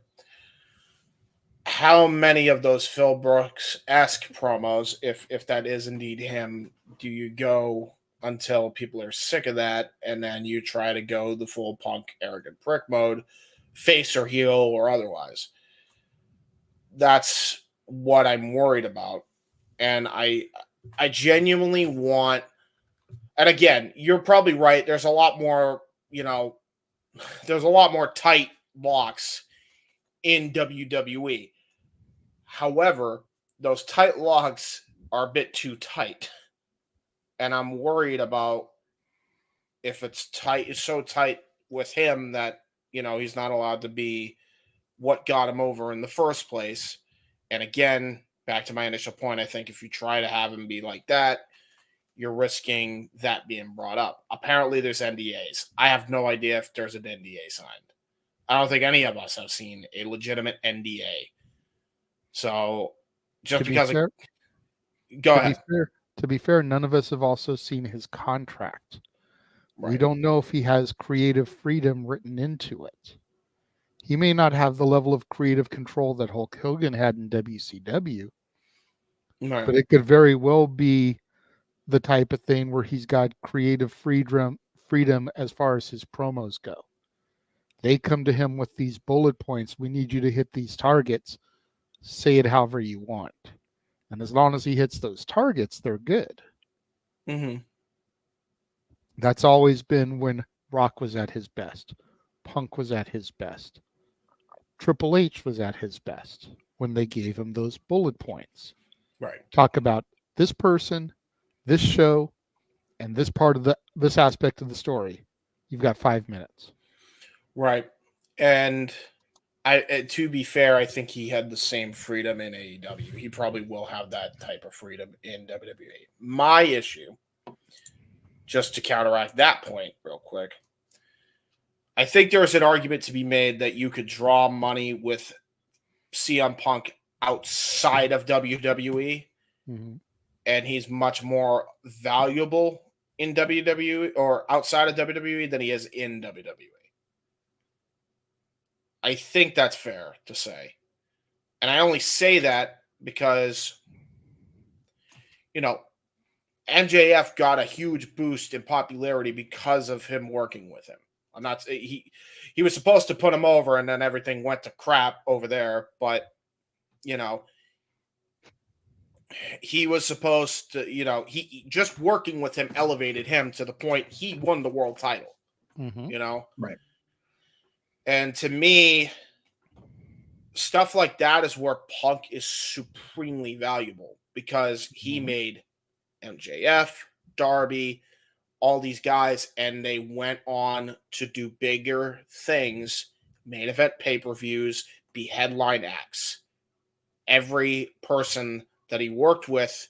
how many of those Phil Brooks-esque promos, if that is indeed him, do you go until people are sick of that, and then you try to go the full Punk arrogant prick mode, face or heel or otherwise? That's what I'm worried about. And I genuinely want, and again, you're probably right. There's a lot more, there's a lot more tight locks in WWE. However, those tight locks are a bit too tight. And I'm worried about if it's so tight with him that, he's not allowed to be what got him over in the first place. And again, back to my initial point, I think if you try to have him be like that, you're risking that being brought up. Apparently, there's NDAs. I have no idea if there's an NDA signed. I don't think any of us have seen a legitimate NDA. So, just because go ahead. To be fair, none of us have also seen his contract. Right. We don't know if he has creative freedom written into it. He may not have the level of creative control that Hulk Hogan had in WCW, right, but it could very well be the type of thing where he's got creative freedom as far as his promos go. They come to him with these bullet points. We need you to hit these targets. Say it however you want. And as long as he hits those targets, they're good. Mm-hmm. That's always been when Rock was at his best. Punk was at his best. Triple H was at his best when they gave him those bullet points. Right. Talk about this person, this show, and this part of this aspect of the story. You've got 5 minutes. Right. And to be fair, I think he had the same freedom in AEW. He probably will have that type of freedom in WWE. My issue, just to counteract that point real quick, I think there's an argument to be made that you could draw money with CM Punk outside of WWE, mm-hmm, and he's much more valuable in WWE or outside of WWE than he is in WWE. I think that's fair to say. And I only say that because, MJF got a huge boost in popularity because of him working with him. He was supposed to put him over and then everything went to crap over there, but he was supposed to, he just working with him elevated him to the point he won the world title. mm-hmm. Right. And to me, stuff like that is where Punk is supremely valuable because he made MJF, Darby, all these guys, and they went on to do bigger things, main event pay-per-views, be headline acts. Every person that he worked with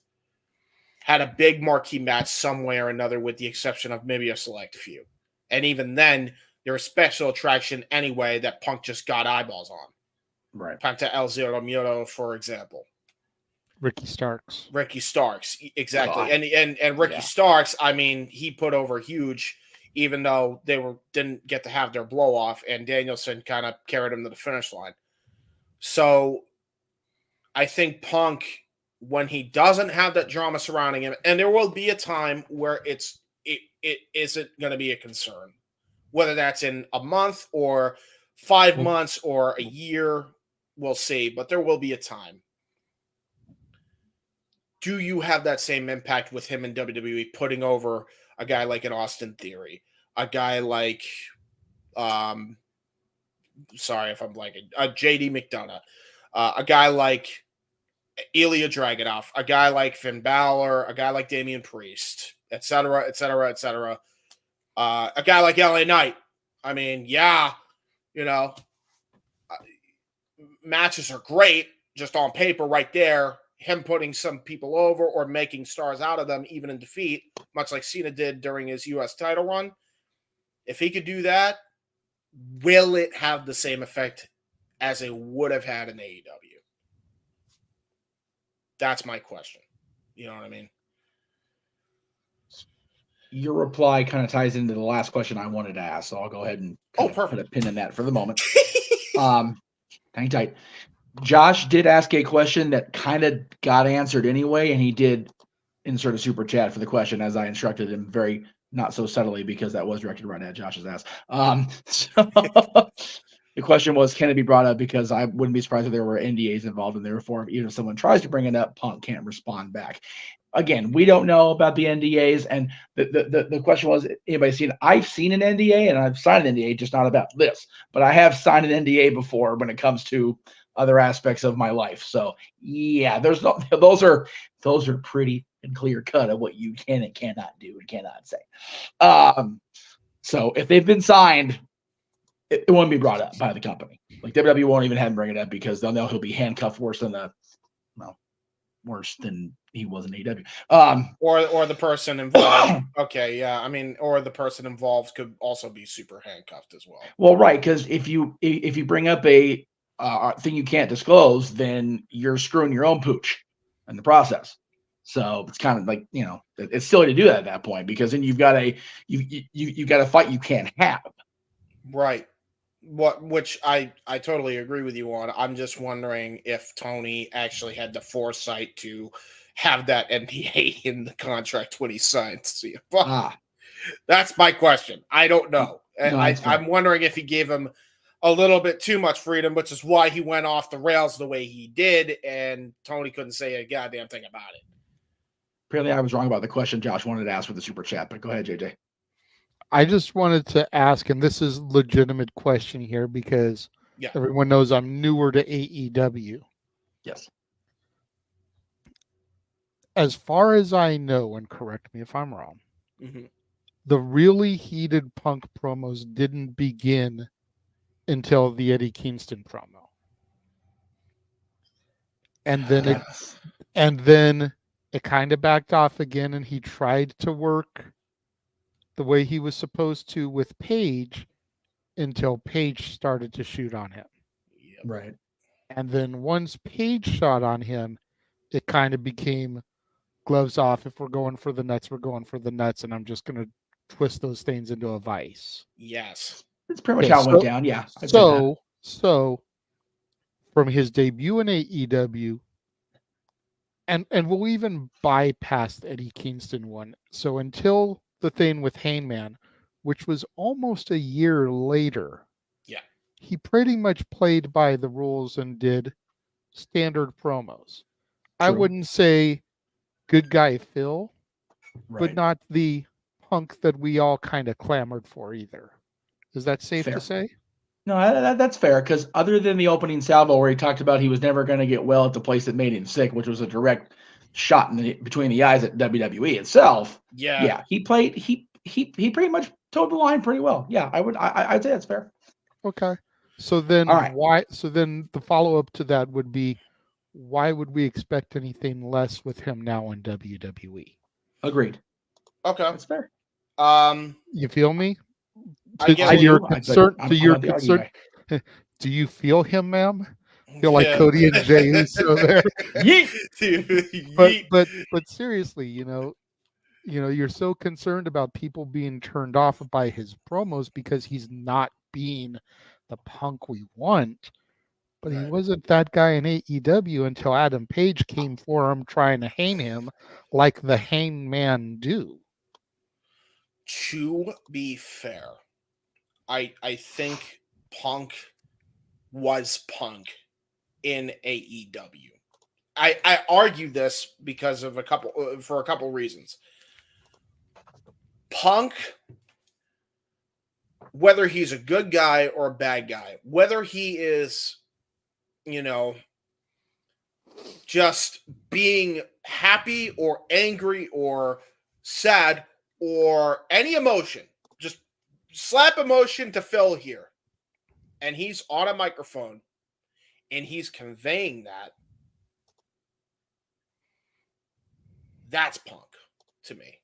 had a big marquee match some way or another, with the exception of maybe a select few. And even then, they're a special attraction anyway that Punk just got eyeballs on. Right. Penta El Zero Miedo, for example. Ricky Starks, exactly. And Ricky Starks, I mean, he put over huge, even though they didn't get to have their blow off, and Danielson kind of carried him to the finish line. So I think Punk, when he doesn't have that drama surrounding him, and there will be a time where it isn't going to be a concern, whether that's in a month or 5 months or a year, we'll see, but there will be a time. Do you have that same impact with him in WWE, putting over a guy like an Austin Theory, a guy like, sorry if I'm blanking, JD McDonough, a guy like Ilya Dragunov, a guy like Finn Balor, a guy like Damian Priest, et cetera, et cetera, et cetera. A guy like LA Knight. I mean, matches are great just on paper right there. Him putting some people over or making stars out of them, even in defeat, much like Cena did during his U.S. title run. If he could do that, will it have the same effect as it would have had in AEW? That's my question. You know what I mean? Your reply kind of ties into the last question I wanted to ask, so I'll go ahead and put a pin in that for the moment. Hang tight. Josh did ask a question that kind of got answered anyway, and he did insert a super chat for the question as I instructed him very not so subtly because that was directed right at Josh's ass. So the question was, can it be brought up? Because I wouldn't be surprised if there were NDAs involved in the reform. Even if someone tries to bring it up, Punk can't respond back. Again, we don't know about the NDAs, and the question was, anybody seen? I've seen an NDA and I've signed an NDA, just not about this, but I have signed an NDA before when it comes to other aspects of my life. So yeah, there's no those are pretty and clear cut of what you can and cannot do and cannot say. So if they've been signed, it won't be brought up by the company. Like WWE won't even have him bring it up because they'll know he'll be handcuffed worse than he was in AEW. Or the person involved. Okay, yeah. I mean, or the person involved could also be super handcuffed as well. Well, right, because if you bring up a thing you can't disclose, then you're screwing your own pooch in the process. So it's kind of like, it's silly to do that at that point because then you've got a fight you can't have. Right. Which I totally agree with you on. I'm just wondering if Tony actually had the foresight to have that NDA in the contract when he signed CM. That's my question. I don't know. No, I'm wondering if he gave him a little bit too much freedom, which is why he went off the rails the way he did, and Tony couldn't say a goddamn thing about it. Apparently, I was wrong about the question Josh wanted to ask with the super chat, but go ahead, JJ. I just wanted to ask, and this is a legitimate question here because everyone knows I'm newer to AEW. Yes. As far as I know, and correct me if I'm wrong, the really heated Punk promos didn't begin until the Eddie Kingston promo. And then it kind of backed off again, and he tried to work the way he was supposed to with Paige until Paige started to shoot on him. Right. And then once Paige shot on him, it kind of became gloves off. If we're going for the nuts, we're going for the nuts, and I'm just going to twist those things into a vice. Yes. That's pretty much how it went down. Yeah. So from his debut in AEW, and we'll even bypass the Eddie Kingston one. So until the thing with Heb Man, which was almost a year later, he pretty much played by the rules and did standard promos. True. I wouldn't say good guy Phil, but not the Punk that we all kind of clamored for either. Is that safe to say? No, that's fair, because other than the opening salvo where he talked about he was never going to get well at the place that made him sick, which was a direct shot between the eyes at WWE itself. Yeah, he pretty much toed the line pretty well. Yeah, I'd say that's fair. Okay. So then why? So then the follow up to that would be, why would we expect anything less with him now in WWE? Agreed. Okay, that's fair. You feel me? To your concern. Do you feel him, ma'am? Feel like Cody and Jey Uso there. But seriously, you're so concerned about people being turned off by his promos because he's not being the Punk we want. But he wasn't that guy in AEW until Adam Page came for him trying to hang him like the Hang Man do. To be fair, I think Punk was Punk in AEW. I argue this because of a couple reasons. Punk, whether he's a good guy or a bad guy, whether he is, just being happy or angry or sad or any emotion, just slap emotion to Phil here. And he's on a microphone and he's conveying that. That's Punk to me.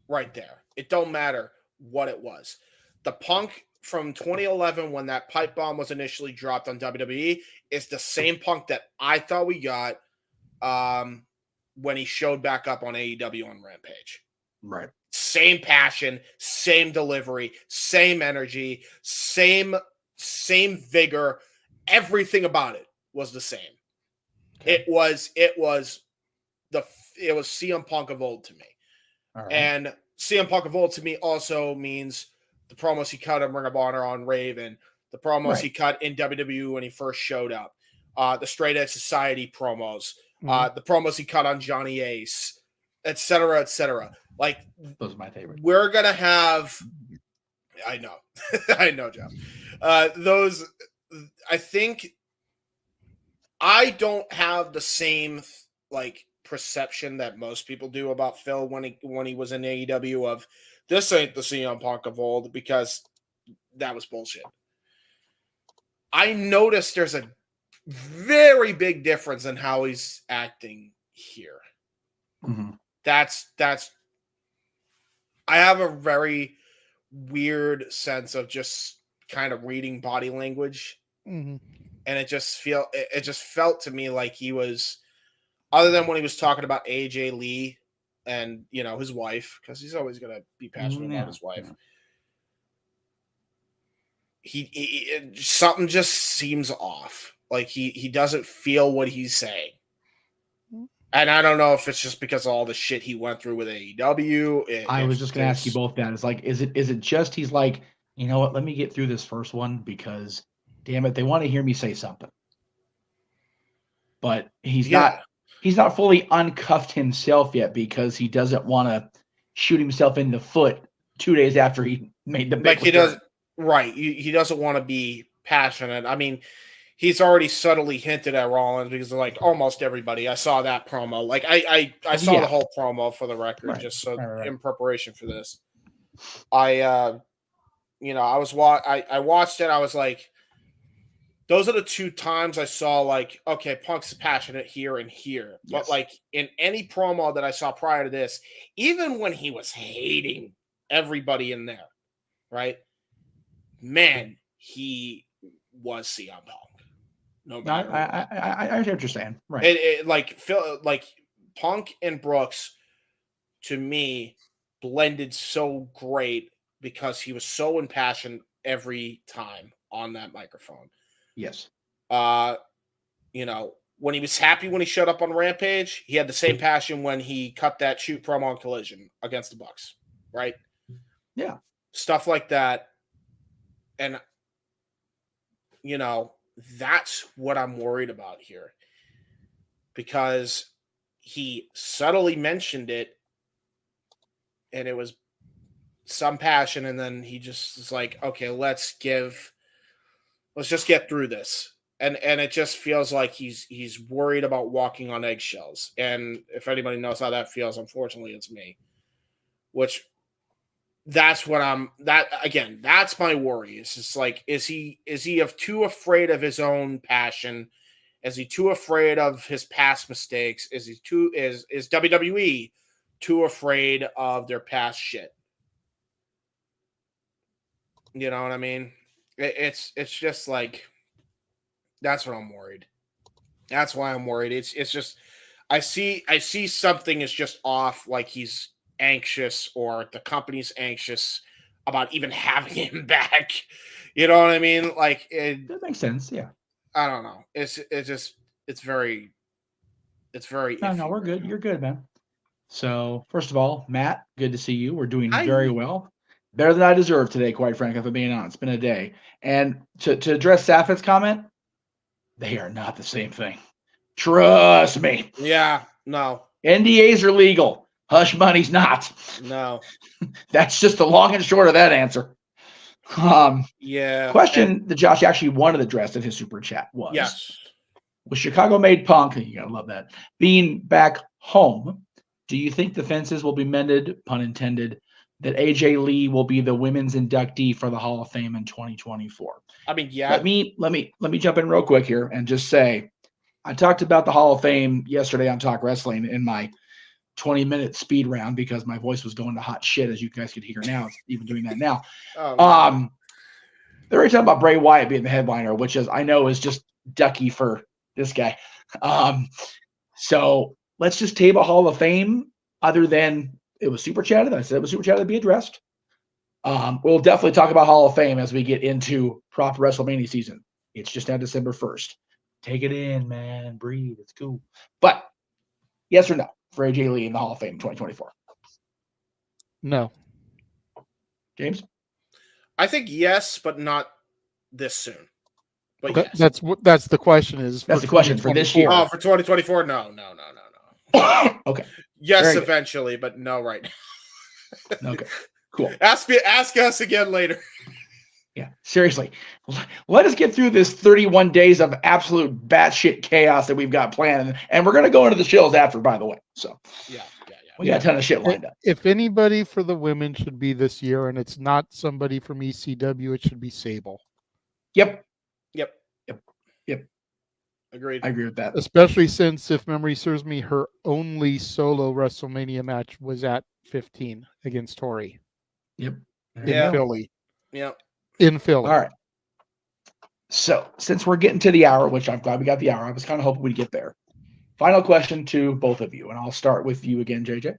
Right there. It don't matter what it was. The Punk from 2011 when that pipe bomb was initially dropped on WWE is the same Punk that I thought we got when he showed back up on AEW on Rampage. Right. Same passion, same delivery, same energy, same vigor. Everything about it was the same. Okay. It was CM Punk of old to me. All right. And CM Punk of old to me also means the promos he cut in Ring of Honor on Raven, the promos he cut in WWE when he first showed up, the Straight Edge Society promos, the promos he cut on Johnny Ace, et cetera, et cetera. Like, those are my favorite. We're gonna have, I know, I know, Jeff. Those, I think, I don't have the same like perception that most people do about Phil when he was in AEW of this ain't the CM Punk of old, because that was bullshit. I noticed there's a very big difference in how he's acting here. Mm-hmm. That's I have a very weird sense of just kind of reading body language. Mm-hmm. And it just felt to me like he was, other than when he was talking about AJ Lee and, you know, his wife, because he's always going to be passionate about his wife. Yeah. He something just seems off. Like he doesn't feel what he's saying. And I don't know if it's just because of all the shit he went through with AEW. I was just going to ask you both that. It's like, is it just he's like, you know what, let me get through this first one because, damn it, they want to hear me say something. But he's not fully uncuffed himself yet because he doesn't want to shoot himself in the foot 2 days after he made the big like he does right. He doesn't want to be passionate. I mean, he's already subtly hinted at Rollins because like almost everybody. I saw that promo. Like I saw the whole promo for the record, just so in preparation for this. I watched it. I was like, those are the two times I saw like, okay, Punk's passionate here and here. Yes. But like in any promo that I saw prior to this, even when he was hating everybody in there, right? Man, he was CM Punk. No matter. I hear what you're saying. Right. Like Punk and Brooks, to me, blended so great because he was so impassioned every time on that microphone. Yes. You know, when he was happy when he showed up on Rampage, he had the same passion when he cut that shoot promo on Collision against the Bucks, right? Yeah. Stuff like that. And, you know, that's what I'm worried about here. Because he subtly mentioned it, and it was some passion, and then he just is like, okay, let's just get through this. And it just feels like he's worried about walking on eggshells. And if anybody knows how that feels, unfortunately, it's me. Which that's my worry. It's just like, is he too afraid of his own passion? Is he too afraid of his past mistakes? Is WWE too afraid of their past shit? You know what I mean? It's just like, that's what I'm worried. That's why I'm worried. It's just I see something is just off, like he's anxious or the company's anxious about even having him back. You know what I mean? Like that makes sense, yeah. I don't know. It's very No, we're good. You're good, man. So, first of all, Matt, good to see you. We're doing very well. Better than I deserve today, quite frankly, if I'm being honest. It's been a day. And to address Safet's comment, they are not the same thing. Trust me. Yeah, no. NDAs are legal. Hush money's not. No. That's just the long and short of that answer. Yeah. Question that Josh actually wanted addressed in his super chat was, yes, with Chicago-made Punk, you gotta love that, being back home, do you think the fences will be mended, pun intended, that AJ Lee will be the women's inductee for the Hall of Fame in 2024? I mean, yeah. Let me jump in real quick here and just say, I talked about the Hall of Fame yesterday on Talk Wrestling in my 20-minute speed round because my voice was going to hot shit, as you guys could hear now. It's even doing that now. They're already talking about Bray Wyatt being the headliner, which I know is just ducky for this guy. So let's just table Hall of Fame, other than it was super chatted. I said it was super chatted to be addressed. We'll definitely talk about Hall of Fame as we get into proper WrestleMania season. It's just now December 1st. Take it in, man. Breathe. It's cool. But yes or no for AJ Lee in the Hall of Fame 2024? No. James? I think yes, but not this soon. But Okay, yes. That's the question. That's the question for this year. Oh, for 2024? No. Okay. Yes, Very eventually, but no right now. Okay. Cool. Ask us again later. Yeah, seriously. Let us get through this 31 days of absolute batshit chaos that we've got planned. And we're going to go into the chills after, by the way. So, Yeah. We got a ton of shit lined up. If anybody for the women should be this year, and it's not somebody from ECW, it should be Sable. Yep. Agreed. I agree with that. Especially since, if memory serves me, her only solo WrestleMania match was at 15 against Tori. Yep. In Philly. Yep. In Philly. All right. So, since we're getting to the hour, which I'm glad we got the hour, I was kind of hoping we'd get there. Final question to both of you, and I'll start with you again, JJ.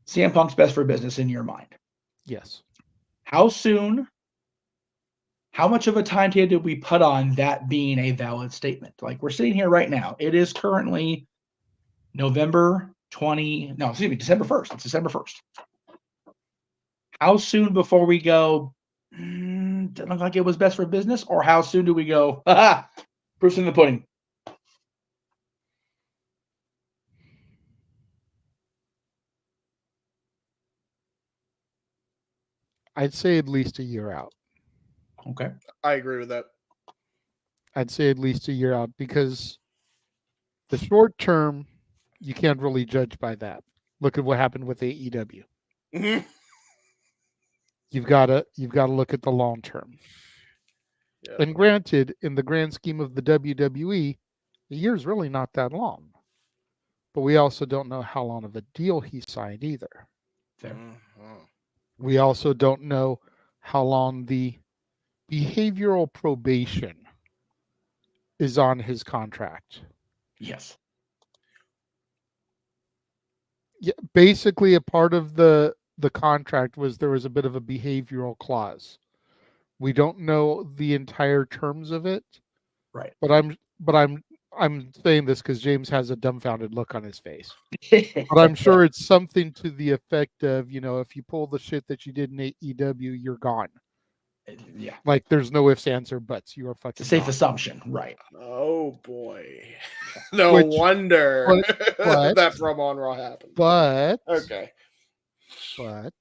CM Punk's best for business in your mind? Yes. How soon? How much of a timetable did we put on that being a valid statement? Like, we're sitting here right now. It is currently December 1st. It's December 1st. How soon before we go, didn't look like it was best for business? Or how soon do we go, proof's in the pudding? I'd say at least a year out. Okay. I agree with that. I'd say at least a year out, because the short term, you can't really judge by that. Look at what happened with AEW. Mm-hmm. You've got to look at the long term. Yeah. And granted, in the grand scheme of the WWE, a year's really not that long. But we also don't know how long of a deal he signed either. Mm-hmm. We also don't know how long the behavioral probation is on his contract. Yes. Yeah, basically a part of the contract was there was a bit of a behavioral clause. We don't know the entire terms of it. Right. But I'm saying this because James has a dumbfounded look on his face. But I'm sure it's something to the effect of, if you pull the shit that you did in AEW, you're gone. Yeah. Like, there's no ifs, ands, or buts. You are fucking It's a safe gone. assumption. Right. Oh, boy. No wonder that promo on Raw happened. But. Okay. But.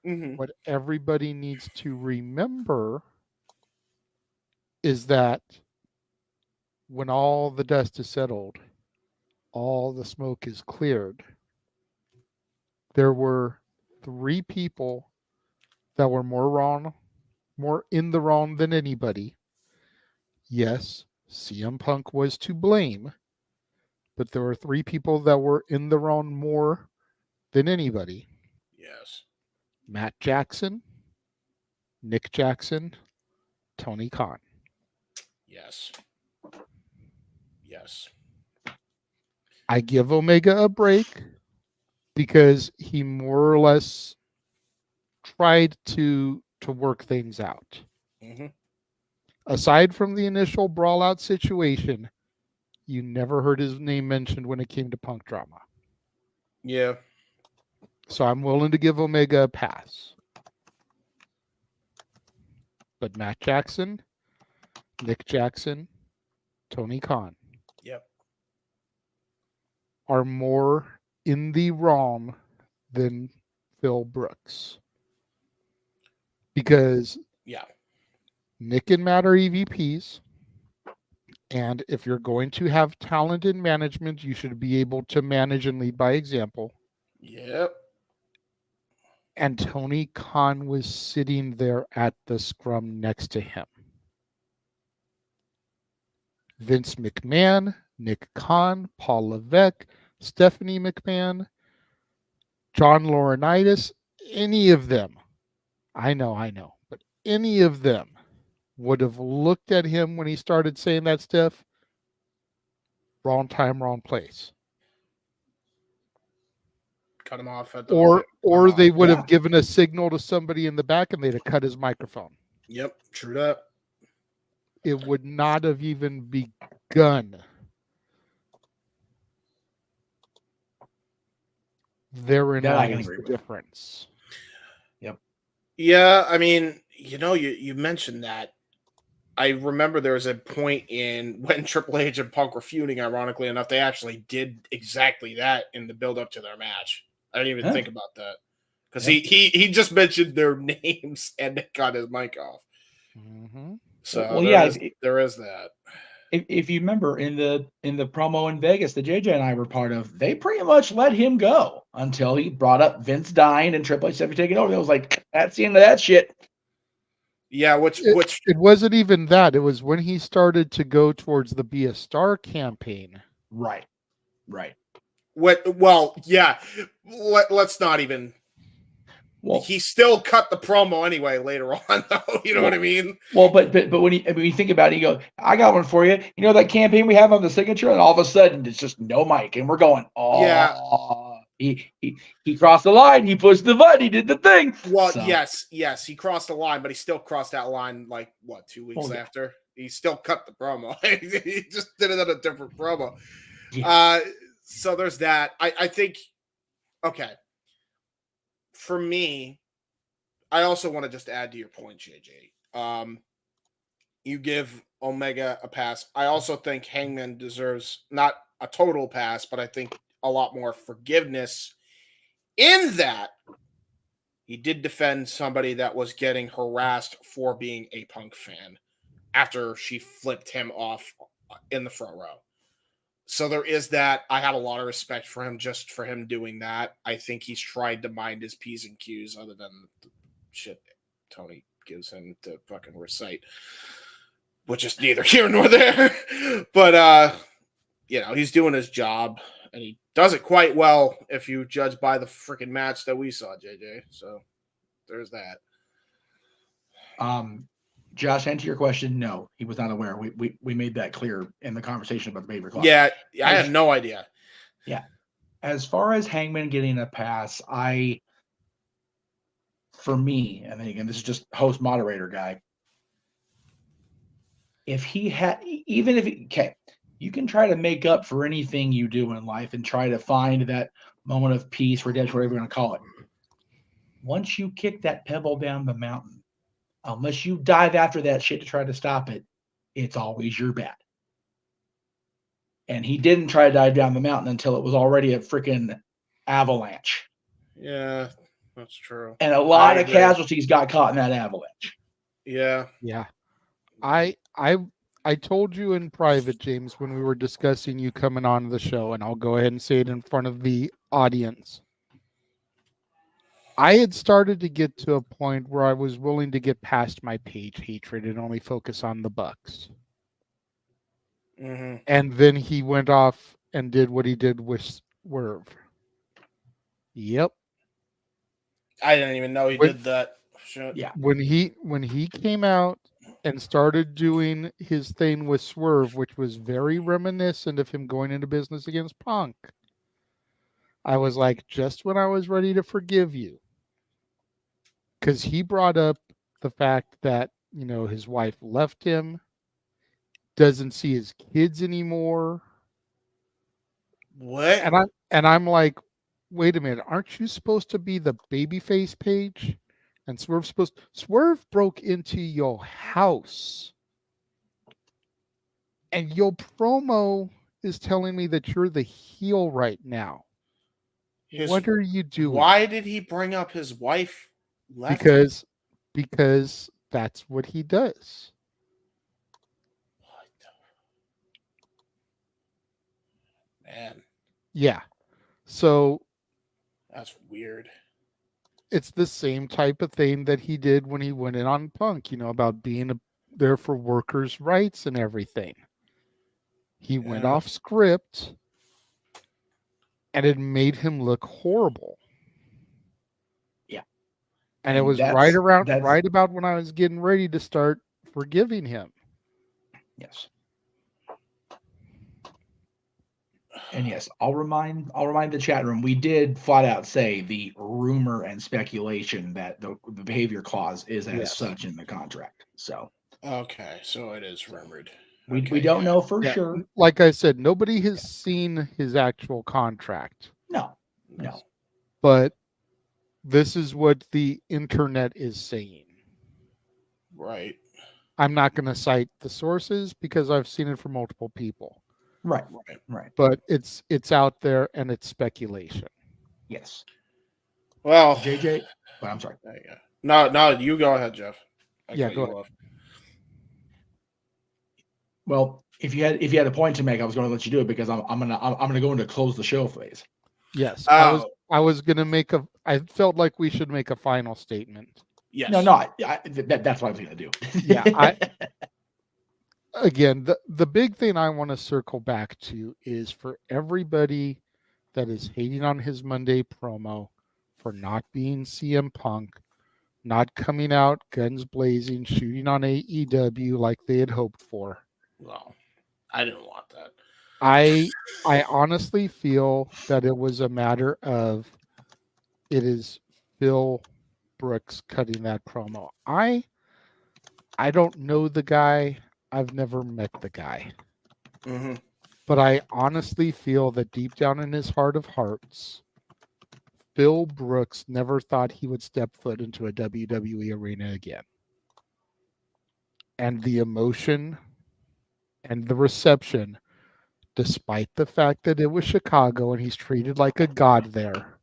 What everybody needs to remember is that when all the dust is settled, all the smoke is cleared, there were 3 people that were more in the wrong than anybody. Yes, CM Punk was to blame, but there were 3 people that were in the wrong more than anybody. Yes. Matt Jackson, Nick Jackson, Tony Khan. Yes. I give Omega a break because he more or less tried to work things out. Mm-hmm. Aside from the initial brawl out situation, you never heard his name mentioned when it came to Punk drama. Yeah. So I'm willing to give Omega a pass. But Matt Jackson, Nick Jackson, Tony Khan. Yep. Are more in the wrong than Phil Brooks. Because Nick and Matt are EVPs. And if you're going to have talent in management, you should be able to manage and lead by example. Yep. And Tony Khan was sitting there at the scrum next to him. Vince McMahon, Nick Khan, Paul Levesque, Stephanie McMahon, John Laurinaitis, any of them, I know, but any of them would have looked at him when he started saying that stuff. Wrong time, wrong place. Cut him off at the or they would have given a signal to somebody in the back and they'd have cut his microphone. Yep, true that. it would not have even begun. Therein That I can lies agree the with. difference. Yep. Yeah, I mean, you mentioned that. I remember there was a point in when Triple H and Punk were feuding, ironically enough, they actually did exactly that in the build up to their match. I didn't even think about that. Because he just mentioned their names and they got his mic off. Mm-hmm. So there is that. If you remember in the promo in Vegas that JJ and I were part of, they pretty much let him go until he brought up Vince dying and Triple H said taking over. It was like, that's the end of that shit. Yeah, which it wasn't even that. It was when he started to go towards the Be a Star campaign. Right. Well, yeah. Let's not even. Well, he still cut the promo anyway later on, though. You know what I mean? Well, but when you think about it, you go, I got one for you. You know that campaign we have on the signature, and all of a sudden it's just no mic, and we're going, oh, yeah. He crossed the line. He pushed the button. He did the thing. Well, yes, he crossed the line, but he still crossed that line like 2 weeks after. He still cut the promo. He just did it on a different promo. Yeah. So there's that. I think. Okay. For me, I also want to just add to your point, JJ. You give Omega a pass. I also think Hangman deserves not a total pass, but I think a lot more forgiveness in that he did defend somebody that was getting harassed for being a Punk fan after she flipped him off in the front row. So there is that. I have a lot of respect for him just for him doing that. I think he's tried to mind his P's and Q's other than the shit Tony gives him to fucking recite, which is neither here nor there. But, he's doing his job, and he does it quite well if you judge by the freaking match that we saw, JJ. So there's that. Josh, answer your question. No, he was not aware. We made that clear in the conversation about the Beaver Club. Yeah, I had no idea. Yeah. As far as Hangman getting a pass, for me, and then again, this is just host moderator guy. If he had, you can try to make up for anything you do in life and try to find that moment of peace, redemption, whatever you're going to call it. Once you kick that pebble down the mountain, unless you dive after that shit to try to stop it, it's always your bad. And he didn't try to dive down the mountain until it was already a freaking avalanche. Yeah, that's true. And a lot of casualties got caught in that avalanche. Yeah. Yeah. I told you in private, James, when we were discussing you coming on the show, and I'll go ahead and say it in front of the audience. I had started to get to a point where I was willing to get past my Page hatred and only focus on the Bucks. Mm-hmm. And then he went off and did what he did with Swerve. Yep. I didn't even know he did that. Shit. Yeah. When he came out and started doing his thing with Swerve, which was very reminiscent of him going into business against Punk, I was like, just when I was ready to forgive you. Because he brought up the fact that, his wife left him, doesn't see his kids anymore. What? And I'm like, wait a minute, aren't you supposed to be the babyface Page? And Swerve broke into your house. And your promo is telling me that you're the heel right now. What are you doing? Why did he bring up his wife left? Because that's what he does. Man. Yeah. So that's weird. It's the same type of thing that he did when he went in on Punk, about being there for workers' rights and everything. He went off script, and it made him look horrible. Yeah. And it was right about when I was getting ready to start forgiving him. Yes. And yes, I'll remind the chat room, we did flat out say the rumor and speculation that the behavior clause is as such in the contract. So Okay, so it is rumored. We Okay, don't yeah. know for Yeah, sure. like I said, nobody has seen his actual contract, No. but this is what the internet is saying. Right. I'm not going to cite the sources because I've seen it from multiple people, Right. Right. Right. but it's out there and it's speculation. Yes. Well, JJ. But I'm sorry. there you go. No, you go ahead, Jeff. I Yeah, cut go you ahead. off. Well, if you had a point to make, I was going to let you do it because I'm gonna go into close the show phase. Yes, Oh, I was going to make a. I felt like we should make a final statement. yes. No, that's what I was going to do. Yeah, again, the big thing I want to circle back to is for everybody that is hating on his Monday promo for not being CM Punk, not coming out guns blazing, shooting on AEW like they had hoped for. Well, I didn't want that. I honestly feel that it was a matter of it is Phil Brooks cutting that promo. I don't know the guy. I've never met the guy. Mm-hmm. But I honestly feel that deep down in his heart of hearts, Phil Brooks never thought he would step foot into a WWE arena again. And the emotion and the reception, despite the fact that it was Chicago and he's treated like a god there,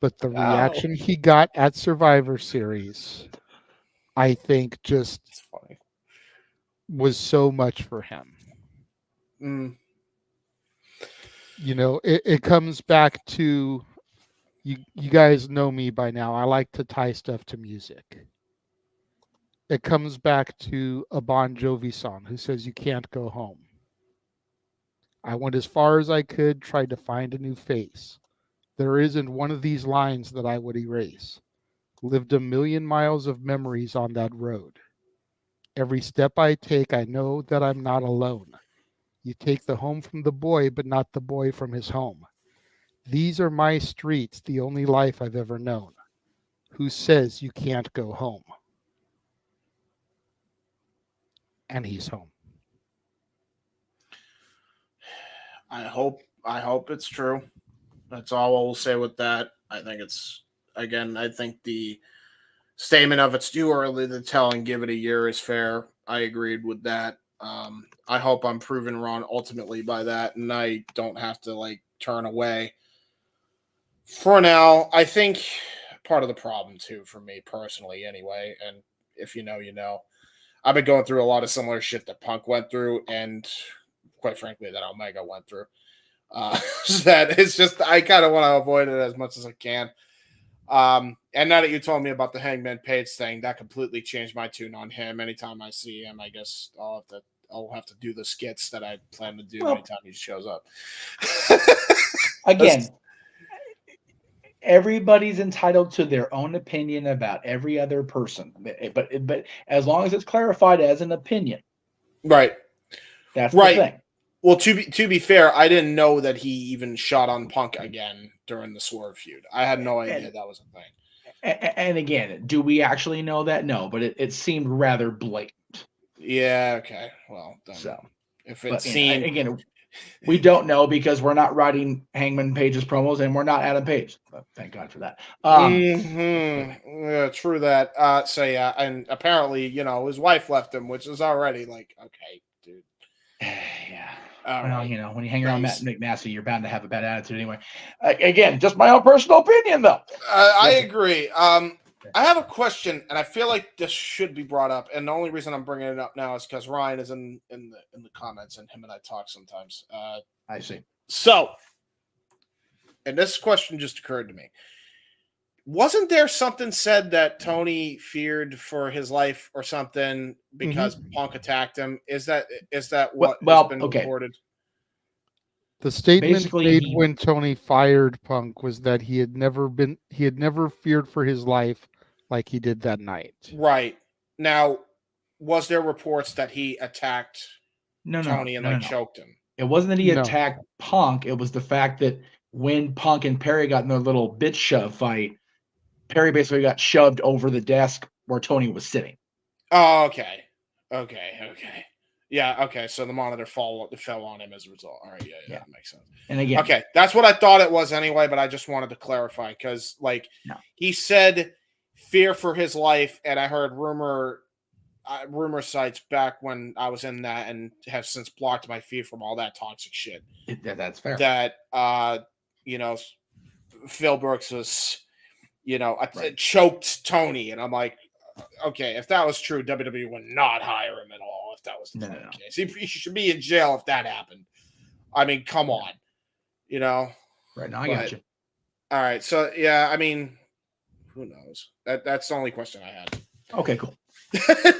but the reaction he got at Survivor Series, I think just It's funny. was so much for him. Mm. You know, it comes back to you guys know me by now. I like to tie stuff to music. It comes back to a Bon Jovi song who says you can't go home. I went as far as I could, tried to find a new face. There isn't one of these lines that I would erase. Lived a million miles of memories on that road. Every step I take, I know that I'm not alone. You take the home from the boy, but not the boy from his home. These are my streets, the only life I've ever known. Who says you can't go home? And he's home. I hope it's true. That's all I will say with that. I think it's I think the statement of it's too early to tell and give it a year is fair. I agreed with that. I hope I'm proven wrong ultimately by that, and I don't have to turn away. For now, I think part of the problem too, for me personally, anyway, and if you know, you know, I've been going through a lot of similar shit that Punk went through, and quite frankly, that Omega went through. That it's just I kind of want to avoid it as much as I can. And now that you told me about the Hangman Page thing, that completely changed my tune on him. Anytime I see him, I guess I'll have to do the skits that I plan to do anytime he shows up. Again, everybody's entitled to their own opinion about every other person, but as long as it's clarified as an opinion, right? That's the thing. Well, to be fair, I didn't know that he even shot on Punk again during the Swerve feud. I had no idea that was a thing. And again, do we actually know that? No, but it seemed rather blatant. Yeah. Okay. Well, then, so if it seemed again, we don't know because we're not writing Hangman Page's promos and we're not Adam Page. But thank God for that. Yeah, true that. So yeah, and apparently, his wife left him, which is already okay, dude. Yeah. Right. When you hang around Matt McNasty, you're bound to have a bad attitude anyway. Again, just my own personal opinion, though. I agree. I have a question, and I feel like this should be brought up. And the only reason I'm bringing it up now is because Ryan is in the comments, and him and I talk sometimes. I see. So, and this question just occurred to me. Wasn't there something said that Tony feared for his life or something because Punk attacked him? Is that what has been reported? The statement made when Tony fired Punk was that he had never feared for his life like he did that night. Right. Now, was there reports that he attacked Tony and choked him? It wasn't that he attacked Punk. It was the fact that when Punk and Perry got in their little bitch shove fight, Perry basically got shoved over the desk where Tony was sitting. Oh, okay. Yeah, okay. So the monitor fell on him as a result. All right, yeah, that makes sense. And again, okay, that's what I thought it was anyway, but I just wanted to clarify because, like, he said fear for his life, and I heard rumor sites back when I was in that, and have since blocked my feed from all that toxic shit. That's fair. That Phil Brooks was, choked Tony, and I'm like, okay, if that was true, WWE would not hire him at all. If that was the case, he should be in jail if that happened. I mean, come on, Right now, I got you. All right, so yeah, I mean, who knows? That's the only question I had. Okay, cool.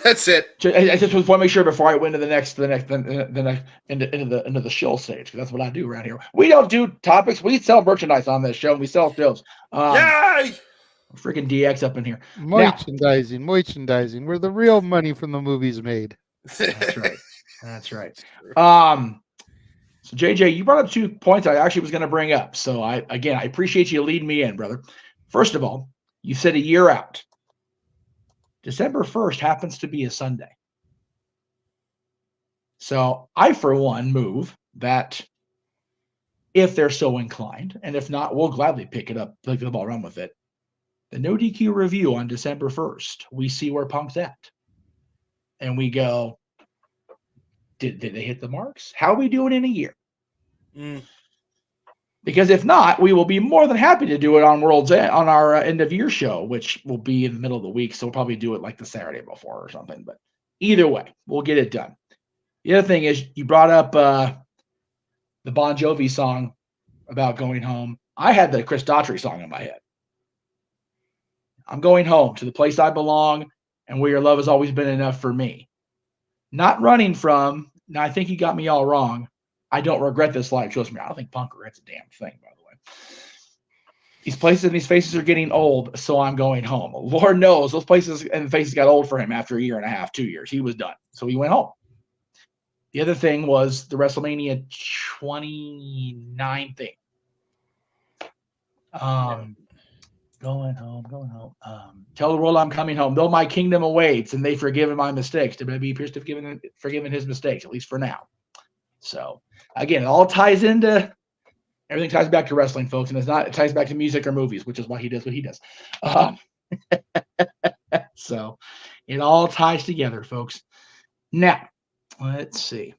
That's it. I just want to make sure before I went into the show stage, because that's what I do around here. We don't do topics. We sell merchandise on this show. And we sell shows. Yay! Freaking DX up in here. Merchandising. Where the real money from the movie's made. That's right. So JJ, you brought up 2 points I actually was going to bring up. So I appreciate you leading me in, brother. First of all, you said a year out. December 1st happens to be a Sunday. So I, for one, move that if they're so inclined, and if not, we'll gladly pick it up, pick the ball, run with it. The No DQ review on December 1st, we see where Punk's at. And we go, did they hit the marks? How are we doing in a year? Because if not, we will be more than happy to do it on World's End, on our end of year show, which will be in the middle of the week. So we'll probably do it like the Saturday before or something. But either way, we'll get it done. The other thing is, you brought up the Bon Jovi song about going home. I had the Chris Daughtry song in my head. I'm going home to the place I belong, and where your love has always been enough for me. Not running from. Now, I think you got me all wrong. I don't regret this life. Trust me, I don't think Punk regrets a damn thing, by the way. These places and these faces are getting old, so I'm going home. Lord knows those places and faces got old for him after a year and a half, 2 years. He was done. So he went home. The other thing was the WrestleMania 29 thing. Going home. Tell the world I'm coming home. Though my kingdom awaits, and they've forgiven my mistakes. WWE appears to have forgiven his mistakes, at least for now. So again, it all ties into everything. Ties back to wrestling, folks, and it ties back to music or movies, which is why he does what he does. So it all ties together, folks. Now, let's see.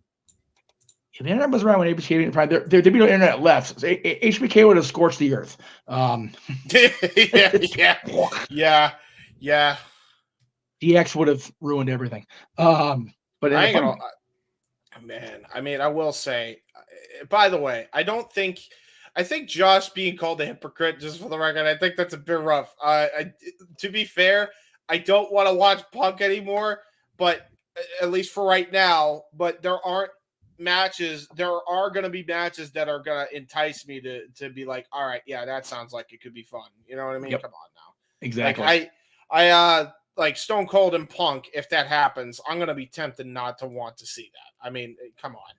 If the internet was around when HBK there'd be no internet left. So HBK would have scorched the earth. Yeah. DX would have ruined everything. But man, I mean, I will say, by the way, I think Josh being called a hypocrite, just for the record, I think that's a bit rough. To be fair, I don't want to watch Punk anymore, but at least for right now, but there are going to be matches that are going to entice me to be like, all right, yeah, that sounds like it could be fun. You know what I mean? Yep. Come on now. Exactly. Like I like Stone Cold and Punk. If that happens, I'm going to be tempted not to want to see that. I mean, come on.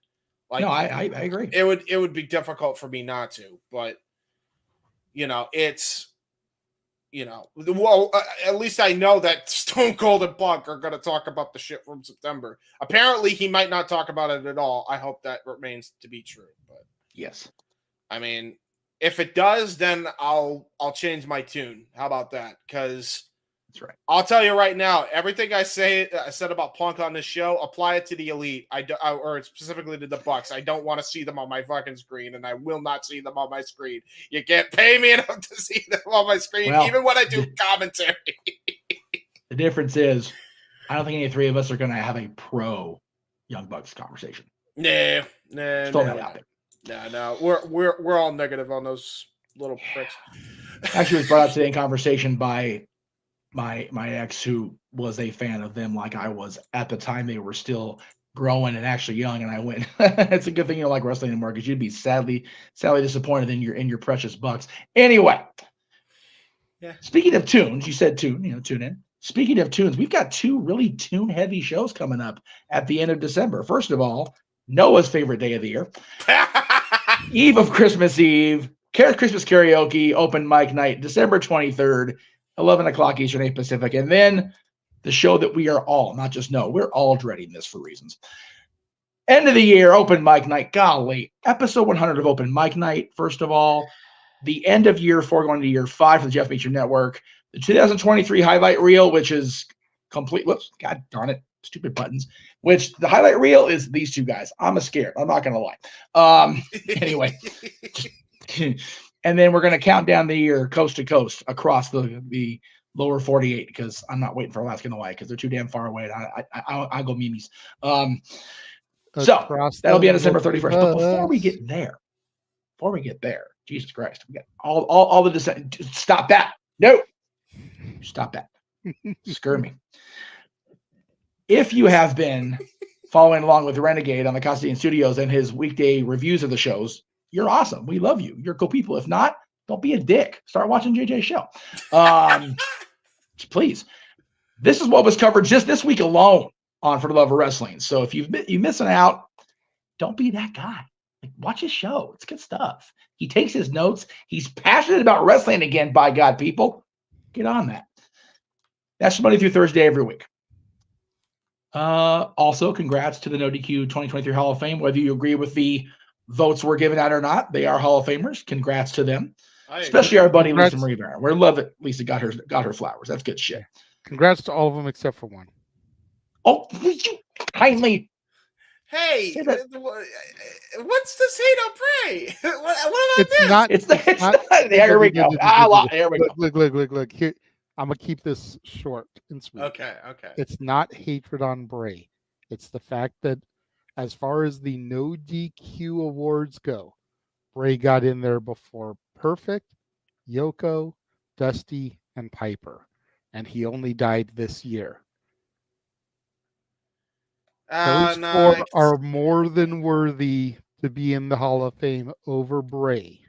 Like, no, I agree. It would be difficult for me not to, but it's, well, at least I know that Stone Cold and Punk are going to talk about the shit from September. Apparently, he might not talk about it at all. I hope that remains to be true. But yes, I mean, if it does, then I'll change my tune. How about that? Because that's right. I'll tell you right now, everything I said about Punk on this show, apply it to the Elite. Or specifically to the Bucks. I don't want to see them on my fucking screen, and I will not see them on my screen. You can't pay me enough to see them on my screen, even when I do commentary. The difference is, I don't think any three of us are going to have a pro Young Bucks conversation. No. We're all negative on those little pricks. Actually, it was brought up today in conversation by my ex, who was a fan of them like I was at the time. They were still growing and actually young, and I went, it's a good thing you don't like wrestling anymore, because you'd be sadly disappointed in your precious Bucks. Anyway, yeah. Speaking of tunes, you said tune in. Speaking of tunes, we've got 2 really tune heavy shows coming up at the end of December. First of all, Noah's favorite day of the year, Eve of Christmas Eve, Christmas karaoke, open mic night, December 23rd. 11 o'clock Eastern, 8 Pacific. And then the show that we are all, not just we're all dreading this for reasons. End of the year, open mic night. Golly, episode 100 of open mic night. First of all, the end of year 4 going to year 5 for the Jeff Meacham Network. The 2023 highlight reel, which is complete. Whoops, God darn it, stupid buttons. Which the highlight reel is these two guys. I'm scared. I'm not going to lie. Anyway, and then we're going to count down the year coast to coast across the lower 48 because I'm not waiting for Alaska and Hawaii because they're too damn far away. And I go memes. So that'll be on December 31st. But before we get there, Jesus Christ, we got all the descent. Stop that. No, stop that. Scare me. If you have been following along with Renegade on the Constantine Studios and his weekday reviews of the shows, you're awesome. We love you. You're cool people. If not, don't be a dick. Start watching JJ's show. Please. This is what was covered just this week alone on For the Love of Wrestling. So if you're missing out, don't be that guy. Like, watch his show. It's good stuff. He takes his notes. He's passionate about wrestling again, by God, people. Get on that. That's Monday through Thursday every week. Also, congrats to the No DQ 2023 Hall of Fame. Whether you agree with the votes we're giving out or not, they are Hall of Famers. Congrats to them. Especially our buddy Lisa Marie Barron. We love it. Lisa got her flowers. That's good shit. Congrats to all of them except for one. Oh, would you kindly? Hey, what's the say don't pray? What about It's this? not. It's not. There we go. There we go. Look. Here, I'm gonna keep this short and sweet. Okay. It's not hatred on Bray. It's the fact that, as far as the No DQ awards go, Bray got in there before Perfect, Yoko, Dusty, and Piper, and he only died this year. Those four are more than worthy to be in the Hall of Fame over Bray.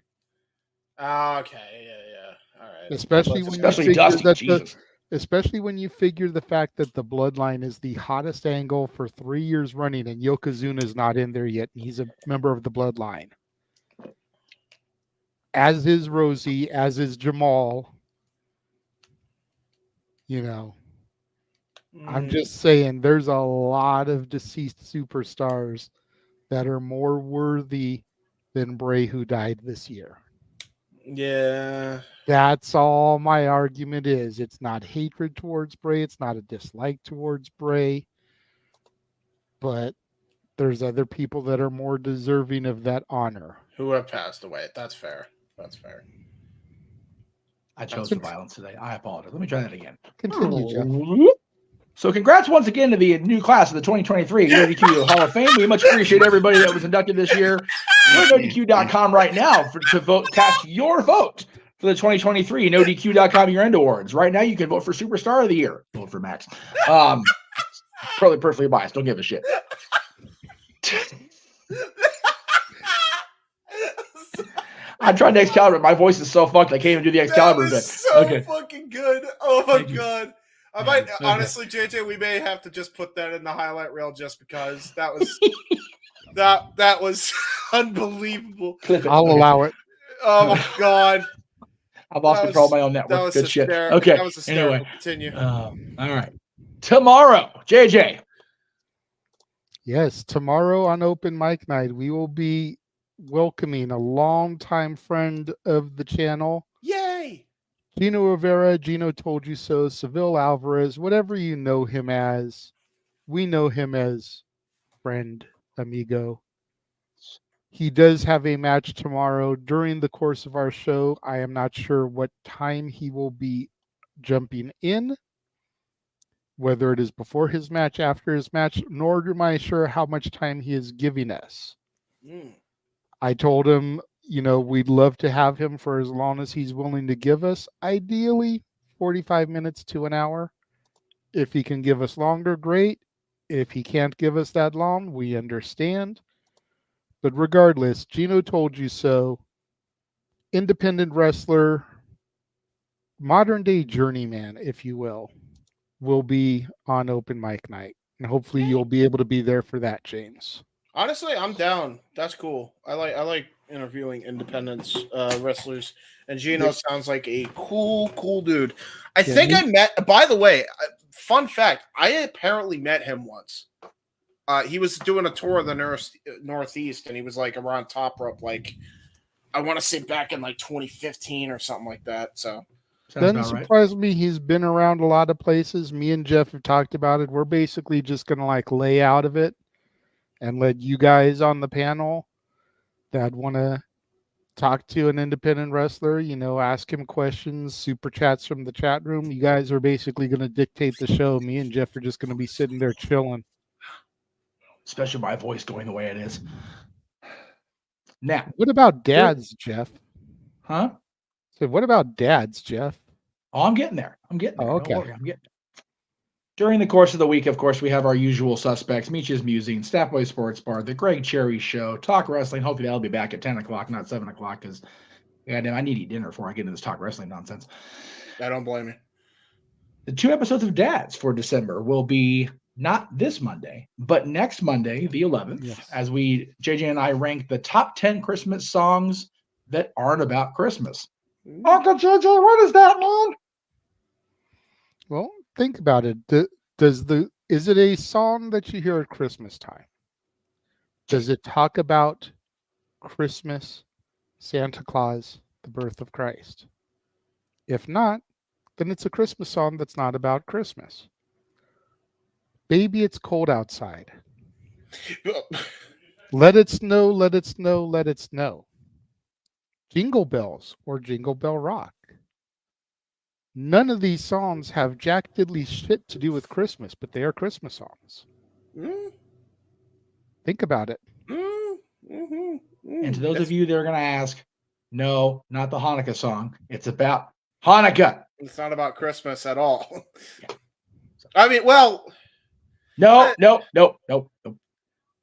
Okay, yeah. All right. Especially Dusty. Especially when you figure the fact that the Bloodline is the hottest angle for 3 years running, and Yokozuna is not in there yet, and he's a member of the Bloodline. As is Rosie, as is Jamal. You know. I'm just saying there's a lot of deceased superstars that are more worthy than Bray, who died this year. Yeah. That's all my argument is. It's not hatred towards Bray. It's not a dislike towards Bray. But there's other people that are more deserving of that honor. Who have passed away. That's fair. I chose for violence today. I apologize. Let me try that again. Continue, Jeff. So congrats once again to the new class of the 2023 NoDQ Hall of Fame. We much appreciate everybody that was inducted this year. Go to NoDQ.com right now to vote, cast your vote for the 2023 NoDQ.com Year End Awards. Right now, you can vote for Superstar of the Year. Vote for Max. Probably perfectly biased. Don't give a shit. I tried the Excalibur. My voice is so fucked. I can't even do the Excalibur bit. So fucking good. Oh my God. I might honestly, JJ, we may have to just put that in the highlight reel just because that was that was unbelievable. I'll allow it. Oh my God. I've lost control of my own network. That was Good shit. hysterical. Okay. That was hysterical. Anyway, Continue. all right. Tomorrow, JJ. Yes, tomorrow on Open Mic Night, we will be welcoming a longtime friend of the channel. Yay! Gino Rivera, Gino Told You So, Seville Alvarez, whatever you know him as. We know him as friend, amigo. He does have a match tomorrow during the course of our show. I am not sure what time he will be jumping in, whether it is before his match, after his match, nor am I sure how much time he is giving us. I told him, you know, we'd love to have him for as long as he's willing to give us. Ideally, 45 minutes to an hour. If he can give us longer, great. If he can't give us that long, we understand. But regardless, Gino Told You So, independent wrestler, modern day journeyman, if you will be on Open Mic Night. And hopefully you'll be able to be there for that, James. Honestly, I'm down. That's cool. I like interviewing independent wrestlers, and Gino sounds like a cool dude. I think I met. By the way, fun fact, I apparently met him once. He was doing a tour of the Northeast, and he was like around Top Rope, like I want to say back in like 2015 or something like that. So doesn't surprise me. He's been around a lot of places. Me and Jeff have talked about it. We're basically just gonna like lay out of it and let you guys on the panel that want to talk to an independent wrestler, ask him questions, super chats from the chat room. You guys are basically going to dictate the show. Me and Jeff are just going to be sitting there chilling. Especially my voice going the way it is. Now, what about dads, Jeff? Huh? So what about dads, Jeff? Oh, I'm getting there. I'm getting there. Oh, okay. Don't worry, I'm getting there. During the course of the week, of course, we have our usual suspects: Meech's Musing, Staffboy Sports Bar, The Greg Cherry Show, Talk Wrestling. Hopefully that'll be back at 10 o'clock, not 7 o'clock, because I need to eat dinner before I get into this Talk Wrestling nonsense. I don't blame you. The 2 episodes of Dads for December will be not this Monday, but next Monday, the 11th, as JJ and I rank the top 10 Christmas songs that aren't about Christmas. Uncle JJ, what is that, man? Well, think about it. Is it a song that you hear at Christmas time? Does it talk about Christmas, Santa Claus, the birth of Christ? If not, then it's a Christmas song that's not about Christmas. Baby, it's cold outside. Let it snow, let it snow, let it snow. Jingle Bells or Jingle Bell Rock. None of these songs have jack diddly shit to do with Christmas, but they are Christmas songs. Think about it. And to those of you that are going to ask, no, not the Hanukkah song. It's about Hanukkah. It's not about Christmas at all. Yeah. I mean, well... No.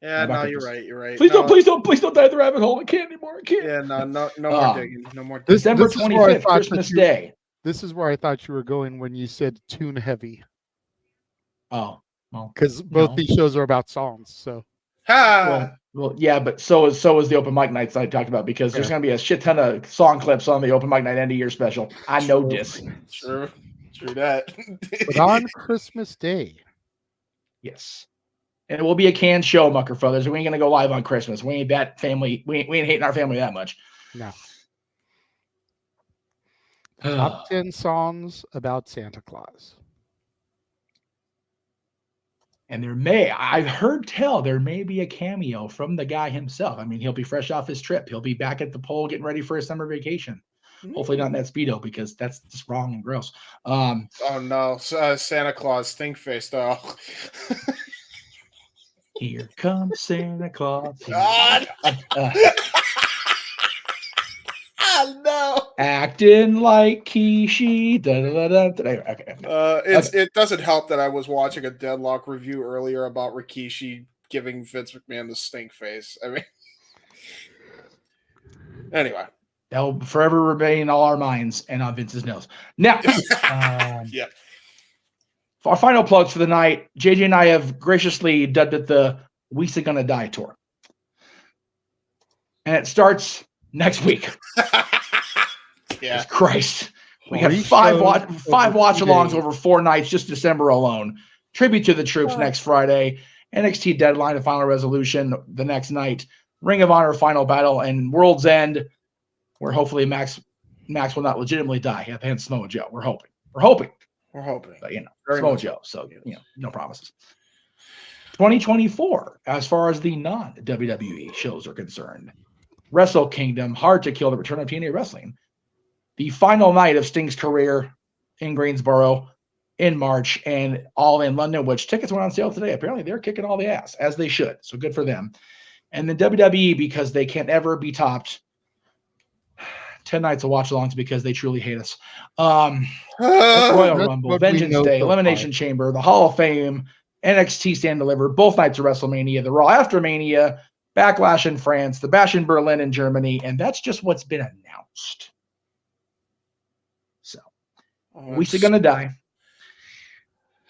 Yeah, no, you're right. You're right. Please don't dive the rabbit hole. I can't anymore. I can't. Yeah, no more digging. No more digging. December 25th, Christmas Day. This is where I thought you were going when you said tune heavy. Oh, well, because both these shows are about songs. So, well, yeah, but so is the open mic nights I talked about, because there's going to be a shit ton of song clips on the open mic night end of year special. I know this. True that. But on Christmas Day. Yes. And it will be a canned show, Mucker Brothers. We ain't gonna go live on Christmas. We ain't that family. We ain't hating our family that much. No. Top 10 songs about Santa Claus. And I've heard tell there may be a cameo from the guy himself. I mean, he'll be fresh off his trip. He'll be back at the pole getting ready for his summer vacation. Hopefully not in that Speedo, because that's just wrong and gross. Oh no, Santa Claus stink face though. Here comes Santa Claus. God. Oh no. Acting like Kishi. Okay. It doesn't help that I was watching a Deadlock review earlier about Rikishi giving Vince McMahon the stink face. I mean, anyway. That'll forever remain in all our minds and on Vince's nose. Now, yeah. For our final plugs for the night, JJ and I have graciously dubbed it the We's Gonna Die Tour. And it starts next week. Yeah. Christ. We got five watch-alongs over 4 nights, just December alone. Tribute to the troops next Friday. NXT Deadline, a final resolution the next night. Ring of Honor final battle, and World's End, where hopefully Max will not legitimately die at the hands of Samoa Joe. We're hoping. But, Samoa Joe. So, no promises. 2024, as far as the non-WWE shows are concerned. Wrestle Kingdom, Hard to Kill, the return of TNA Wrestling. The final night of Sting's career in Greensboro in March, and All in London, which tickets went on sale today. Apparently, they're kicking all the ass, as they should. So good for them. And then WWE, because they can't ever be topped. 10 nights of watch-alongs because they truly hate us. Royal Rumble, Vengeance Day, Elimination Chamber, the Hall of Fame, NXT Stand Deliver, both nights of WrestleMania, the Raw After Mania, Backlash in France, the Bash in Berlin in Germany, and that's just what's been announced. So, we're gonna die.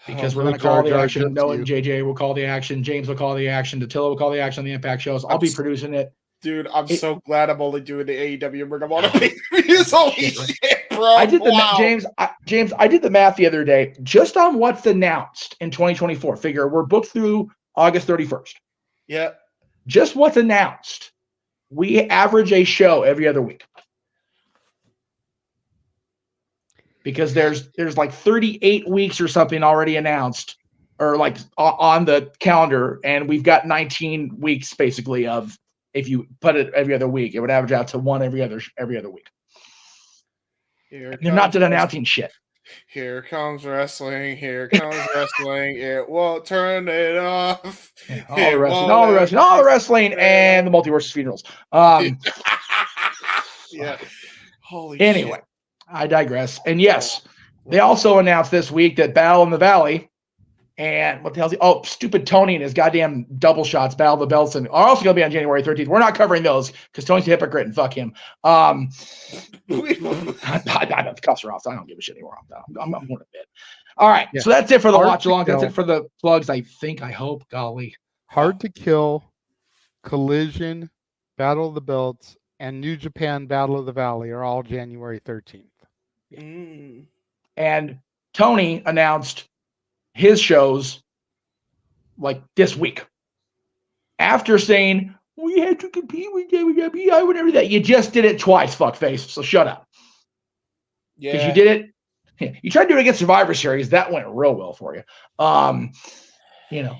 Because we're going to call the action. Noah and JJ will call the action. James will call the action. Dattilo will call the action on the Impact shows. I'll be producing it. Dude, I'm so glad I'm only doing the AEW Ring of Honor pay-per-views. Holy shit. bro. I did the Wow. James. I did the math the other day, just on what's announced in 2024. Figure we're booked through August 31st. Yeah. Just what's announced. We average a show every other week because there's like 38 weeks or something already announced, or like on the calendar, and we've got 19 weeks basically of. If you put it every other week, it would average out to one every other week. They're not done announcing shit. Here comes wrestling. Here comes wrestling. It won't turn it off. Yeah, all the wrestling, and the multiverse funerals. Yeah. Holy anyway, shit. I digress. And yes, they also announced this week that Battle in the Valley and what the hell's stupid Tony and his goddamn double shots, Battle of the Belts, and are also going to be on January 13th. We're not covering those because Tony's a hypocrite and fuck him. I cuss her off, so I don't give a shit anymore. I'm going to bed. All right, so that's it for the watch along. That's it for the plugs. I hope. Golly, Hard to Kill, Collision, Battle of the Belts, and New Japan Battle of the Valley are all January 13th. And Tony announced his shows like this week after saying we had to compete with WWE whenever that. You just did it twice, fuckface. So shut up. Yeah. Because you did it. You tried to do it against Survivor Series. That went real well for you. You know.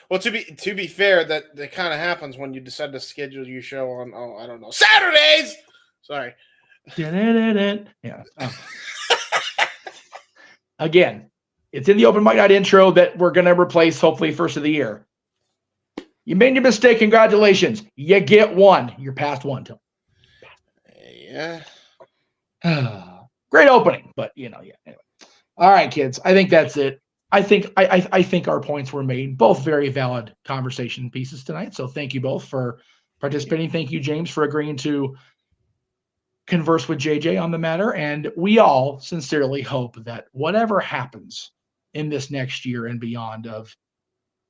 Well, to be fair, that kind of happens when you decide to schedule your show on I don't know, Saturdays. Sorry. Yeah. Again, it's in the open mic night intro that we're going to replace hopefully first of the year. You made your mistake. Congratulations. You get one. You're past one. Yeah. Great opening, but anyway. All right, kids. I think that's it. I think our points were made. Both very valid conversation pieces tonight. So thank you both for participating. Thank you, James, for agreeing to converse with JJ on the matter, and we all sincerely hope that whatever happens in this next year and beyond of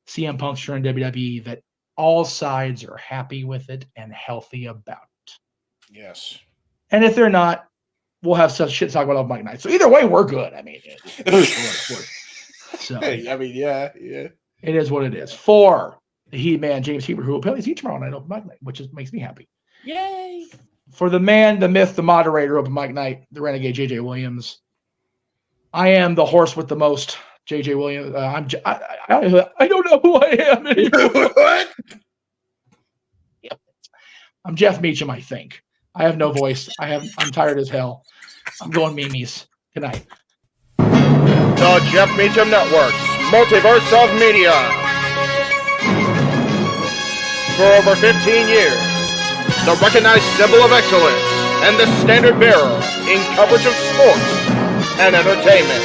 CM Punk's turn in WWE, that all sides are happy with it and healthy about it. Yes. And if they're not, we'll have such shit to talk about on Mike Night. So either way, we're good. I mean, yeah. It is what it is. For the Heb Man, James Hebert, who will play tomorrow night open Mike Night, which makes me happy. Yay! For the man, the myth, the moderator, open mic night, the Renegade, JJ Williams. I am the horse with the most, JJ Williams. I don't know who I am anymore. What? I'm Jeff Meacham, I think. I have no voice. I'm tired as hell. I'm going memes. Good night. The Jeff Meacham Network's Multiverse of Media. For over 15 years, the recognized symbol of excellence and the standard bearer in coverage of sports and entertainment.